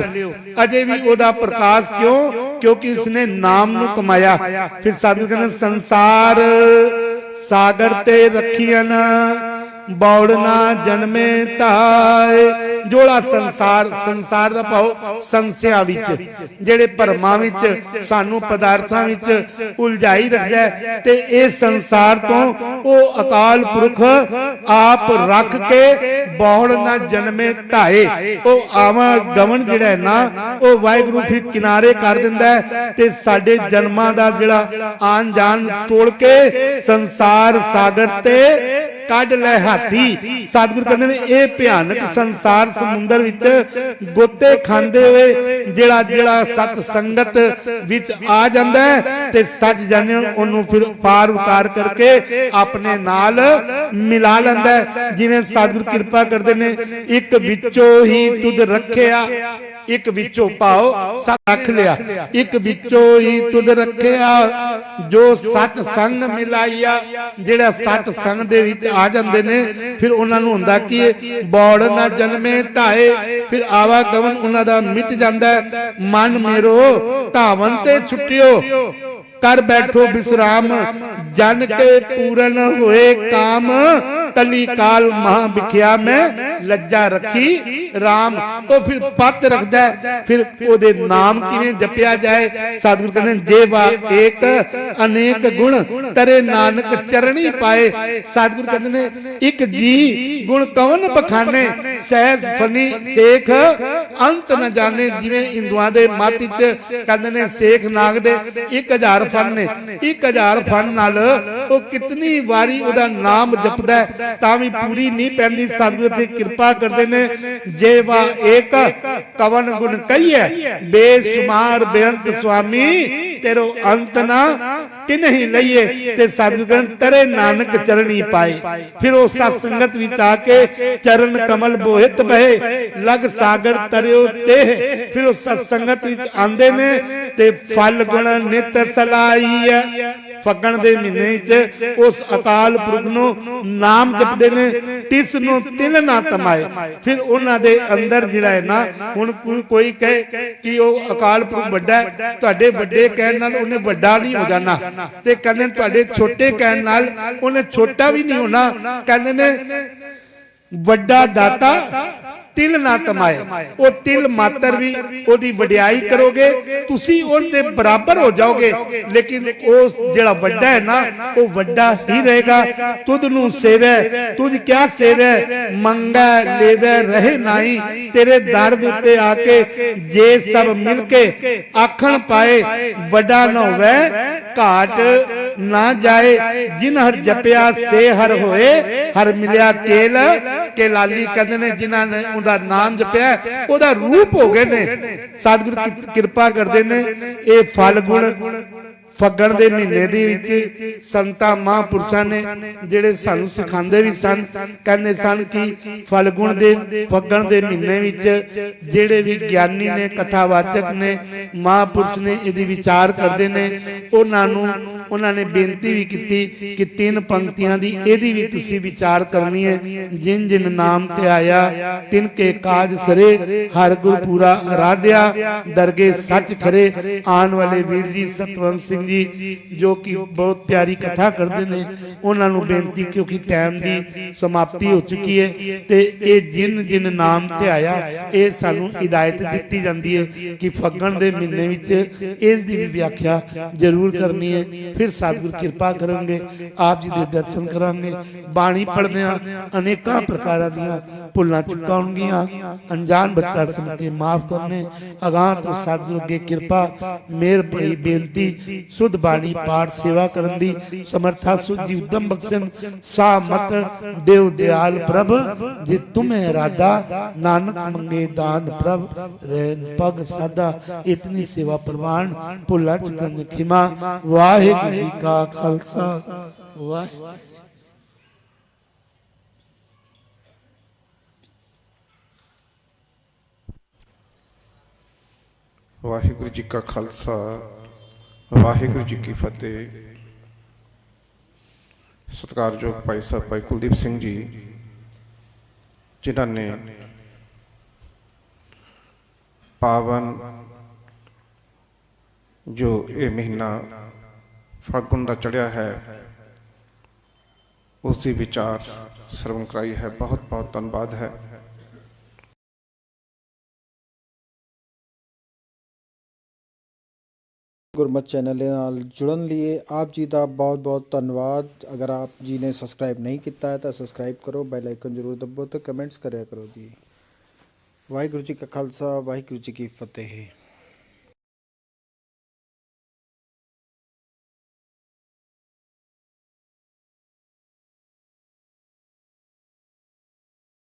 अजे भी ओदा प्रकाश क्यों? क्योंकि इसने नाम नू कमाया। फिर साधु कहते संसार सागर ते रखियन, बौड़ना जन्मे ताए। जोड़ा संसार, संसार दा भाव संस्या विच जेड़े भरमां विच सानू पदार्थां विच उलझाई रखदा है ते इस संसार तो ओ अकाल पुरख आप रख के बौड़ ना जन्मे ताए। ओ आवा गमन जिहड़ा है ना ओ वाहिगुरू फिर किनारे कर दिंदा है ते साडे जन्मां दा जिहड़ा आन जान तोड़ के संसार सागर ते कढ लै हाथी। सतगुरु कहंदे ने ये भयानक संसार समुंदर विच गोते खांदे हुए जेड़ा जेड़ा सत संगत विच आ जांदा है ते सच जाने ओनू फिर पार उतार करके अपने नाल मिला लैंदा है। जिवें सतगुरु कृपा करदे ने, एक विचों ही तुद रखिया, एक विचों पाओ सत रख लिया, एक विचों ही तुद रखिया, जो सत संग मिलाइया। जेड़ा सत संग दे विच आ जांदे ने फिर उन्हां नूं हुंदा कि बौड़ ना जन्मे ताए। फिर आवागमन उन्हां दा मिट जांदा है। मन मेरो धावन ते छुटियो, कर बैठो विश्राम, जन के पूरन होए काम, कली काल महा बिखिया में लज्जा रखी राम। तो फिर पत रखदा है, फिर ओदे नाम किवें जपिया जाए। सतगुरु कहंदे जे वा एक अनेक गुण तरे नानक चरणी पाए। सतगुरु कहंदे ने एक जी गुण कवन बखाने, सहज फनी सेख अंत न जाने। जिवें हिंदुआं दे मत विच कहंदे ने सेख नाग दे 1000 फन ने, 1000 फन नाल ओ कितनी वारी ओदा नाम जपदा है तां भी पूरी नहीं पैंदी। सतगुरु ते कृपा करदे ने, जे वा एक कवन गुण कहिए, बेशुमार बेअंत स्वामी, तेरो अंत ना किन्हीं लइए। ते सतगुरु कहंदे तरे नानक चरणी पाए। फिर ओ सत संगत विच आके चरण कमल बोहित बहे, लग सागर तरियो ते। फिर उस सत संगत विच आंदे ने ते फल गुण नित सलाई है। फगण दे महीने च उस अकाल पुरख नूं नाम जपदे ने, तिस नूं तिल ना तमाए। फिर उन्हां दे अंदर जिहड़ा है ना, हुण कोई कहे कि ओ अकाल पुरख वड्डा है, तुहाडे वड्डे कहण नाल उहने वड्डा नहीं हो जाना, ते कहंदे तुहाडे छोटे कहण नाल उहने छोटा भी नहीं होना। कहंदे ने वड्डा दाता ਤਿਲ ਨਾ ਤਮਾਏ। ਉਹ ਤਿਲ ਮਾਤਰ ਵੀ ਉਹਦੀ ਵਡਿਆਈ ਕਰੋਗੇ, ਤੁਸੀਂ ਉਸ ਦੇ ਬਰਾਬਰ ਹੋ ਜਾਓਗੇ। ਲੇਕਿਨ ਉਸ ਜਿਹੜਾ ਵੱਡਾ ਹੈ ਨਾ, ਉਹ ਵੱਡਾ ਹੀ ਰਹੇਗਾ। ਤੁਧ ਨੂੰ ਸੇਵੈ, ਤੁਝ ਕਿਆ ਸੇਵੈ, ਮੰਗੈ ਲੇਵੈ ਰਹੇ ਨਾਈ। ਤੇਰੇ ਦਰ ਦੇ ਉੱਤੇ ਆ ਕੇ ਜੇ ਸਭ ਮਿਲ ਕੇ ਆਖਣ ਪਾਏ, ਵੱਡਾ ਨਾ ਹੋਵੇ ਘਾਟ ਨਾ ਜਾਏ। ਜਿਨ ਹਰ ਜਪਿਆ ਸੇ ਹਰ ਹੋਏ, ਹਰ ਮਿਲਿਆ ਕੇਲ ਕੇ ਲਾਲੀ। ਕਹਿੰਦੇ ਨੇ ਜਿਨ੍ਹਾਂ ਨੇ ਉਹਦਾ ਨਾਮ ਜਪਿਆ ਉਹਦਾ ਰੂਪ ਹੋ ਗਏ ਨੇ। ਸਤਿਗੁਰ ਕਿਰਪਾ ਕਰਦੇ ਨੇ। ਇਹ ਫਲ ਗੁਣ ਫੱਗਣ ਦੇ ਮਹੀਨੇ ਦੇ ਵਿੱਚ ਸੰਤਾਂ ਮਹਾਂਪੁਰਸ਼ਾਂ ਨੇ ਜਿਹੜੇ ਸਾਨੂੰ ਸਿਖਾਉਂਦੇ ਵੀ ਸਨ, ਕਹਿੰਦੇ ਸਨ ਕਿ ਫਲਗੁਣ ਦੇ ਫੱਗਣ ਦੇ ਮਹੀਨੇ ਵਿੱਚ ਜਿਹੜੇ ਵੀ ਗਿਆਨੀ ਨੇ, ਕਥਾਵਾਚਕ ਨੇ, ਮਹਾਂਪੁਰਸ਼ ਨੇ, ਇਹਦੀ ਵਿਚਾਰ ਕਰਦੇ ਨੇ। ਉਹਨਾਂ ਨੇ ਬੇਨਤੀ ਵੀ ਕੀਤੀ ਕਿ 3 ਪੰਕਤੀਆਂ ਦੀ ਇਹਦੀ ਵੀ ਤੁਸੀਂ ਵਿਚਾਰ ਕਰਨੀ ਹੈ। ਜਿਨ ਜਿਨ ਨਾਮ ਤੇ ਆਇਆ ਤਿਨ ਕੇ ਕਾਜ ਸਰੇ, ਹਰ ਗੁਰ ਪੂਰਾ ਅਰਾਧਿਆ, ਦਰਗੇ ਸੱਚ ਖਰੇ। ਆਉਣ ਵਾਲੇ ਵੀਰ ਜੀ ਸਤਵੰਤ ਸਿੰਘ ਜੀ ਜੋ ਕਿ ਬਹੁਤ ਪਿਆਰੀ ਕਥਾ ਕਰਦੇ ਨੇ, ਉਹਨਾਂ ਨੂੰ ਬੇਨਤੀ, ਕਿਉਂਕਿ ਟਾਈਮ ਦੀ ਸਮਾਪਤੀ ਹੋ ਚੁੱਕੀ ਹੈ, ਤੇ ਇਹ ਜਿਨ ਜਿਨ ਨਾਮ ਤੇ ਆਇਆ, ਇਹ ਸਾਨੂੰ ਹਿਦਾਇਤ ਦਿੱਤੀ ਜਾਂਦੀ ਹੈ ਕਿ ਫੱਗਣ ਦੇ ਮਹੀਨੇ ਵਿੱਚ ਇਸ ਦੀ ਵੀ ਵਿਆਖਿਆ ਜ਼ਰੂਰ ਕਰਨੀ ਹੈ। ਫਿਰ ਸਤਿਗੁਰ ਕਿਰਪਾ ਕਰਨਗੇ, ਆਪ ਜੀ ਦੇ ਦਰਸ਼ਨ ਕਰਾਂਗੇ। ਬਾਣੀ ਪੜ੍ਹਦੇ ਆ, ਅਨੇਕਾਂ ਪ੍ਰਕਾਰਾਂ ਦੀਆਂ ਭੁੱਲਾਂ ਚੁੱਕਾਂ ਹੋਣਗੀਆਂ, ਅਣਜਾਣ ਬੱਚਾ ਸਮਝ ਕੇ ਮਾਫ ਕਰਨੇ। ਅਗਾਂਹ ਤੋਂ ਸਤਿਗੁਰ ਅੱਗੇ ਕਿਰਪਾ ਮਿਹਰ ਭਰੀ ਬੇਨਤੀ, ਸੁਧ ਬਾਣੀ ਪਾਠ ਸੇਵਾ ਕਰਨ ਦੀ ਸਮਰਥਾ ਸੁਜੀ ਉਦਮ ਬਖਸ਼ਣ। ਸਾਮਤ ਦੇਵ ਦਿਆਲ ਪ੍ਰਭ, ਜੇ ਤੁਮੇ ਇਰਾਦਾ, ਨਾਨਕ ਮੰਗੇ ਦਾਨ ਪ੍ਰਭ, ਰਹਿਣ ਪਗ ਸਾਦਾ। ਇਤਨੀ ਸੇਵਾ ਪ੍ਰਵਾਨ, ਭੁੱਲਾਂ ਚੁੱਕਣ ਦੀ ਖਿਮਾ। ਵਾਹਿਗੁਰੂ ਜੀ ਕਾ ਖਾਲਸਾ, ਵਾਹਿਗੁਰੂ। ਵਾਹਿਗੁਰੂ ਜੀ ਕਾ ਖਾਲਸਾ, ਵਾਹਿਗੁਰੂ ਜੀ ਕੀ ਫਤਿਹ। ਸਤਿਕਾਰਯੋਗ ਭਾਈ ਸਾਹਿਬ ਭਾਈ ਕੁਲਦੀਪ ਸਿੰਘ ਜੀ, ਜਿਨ੍ਹਾਂ ਨੇ ਪਾਵਨ ਜੋ ਇਹ ਮਹੀਨਾ ਫਾਗੁਨ ਦਾ ਚੜ੍ਹਿਆ ਹੈ, ਉਸ ਦੀ ਵਿਚਾਰ ਸਰਵਣ ਕਰਾਈ ਹੈ। ਬਹੁਤ ਬਹੁਤ ਧੰਨਵਾਦ ਹੈ। ਗੁਰਮਤਿ ਚੈਨਲ ਦੇ ਨਾਲ ਜੁੜਨ ਲਈ ਆਪ ਜੀ ਦਾ ਬਹੁਤ ਬਹੁਤ ਧੰਨਵਾਦ। ਅਗਰ ਆਪ ਜੀ ਨੇ ਸਬਸਕ੍ਰਾਈਬ ਨਹੀਂ ਕੀਤਾ ਹੈ ਤਾਂ ਸਬਸਕ੍ਰਾਈਬ ਕਰੋ, ਬੈਲ ਆਈਕਨ ਜ਼ਰੂਰ ਦਬਾਓ ਤੇ ਕਮੈਂਟਸ ਕਰਿਆ ਕਰੋ ਜੀ। ਵਾਹਿਗੁਰੂ ਜੀ ਕਾ ਖਾਲਸਾ, ਵਾਹਿਗੁਰੂ ਜੀ ਕੀ ਫਤਿਹ।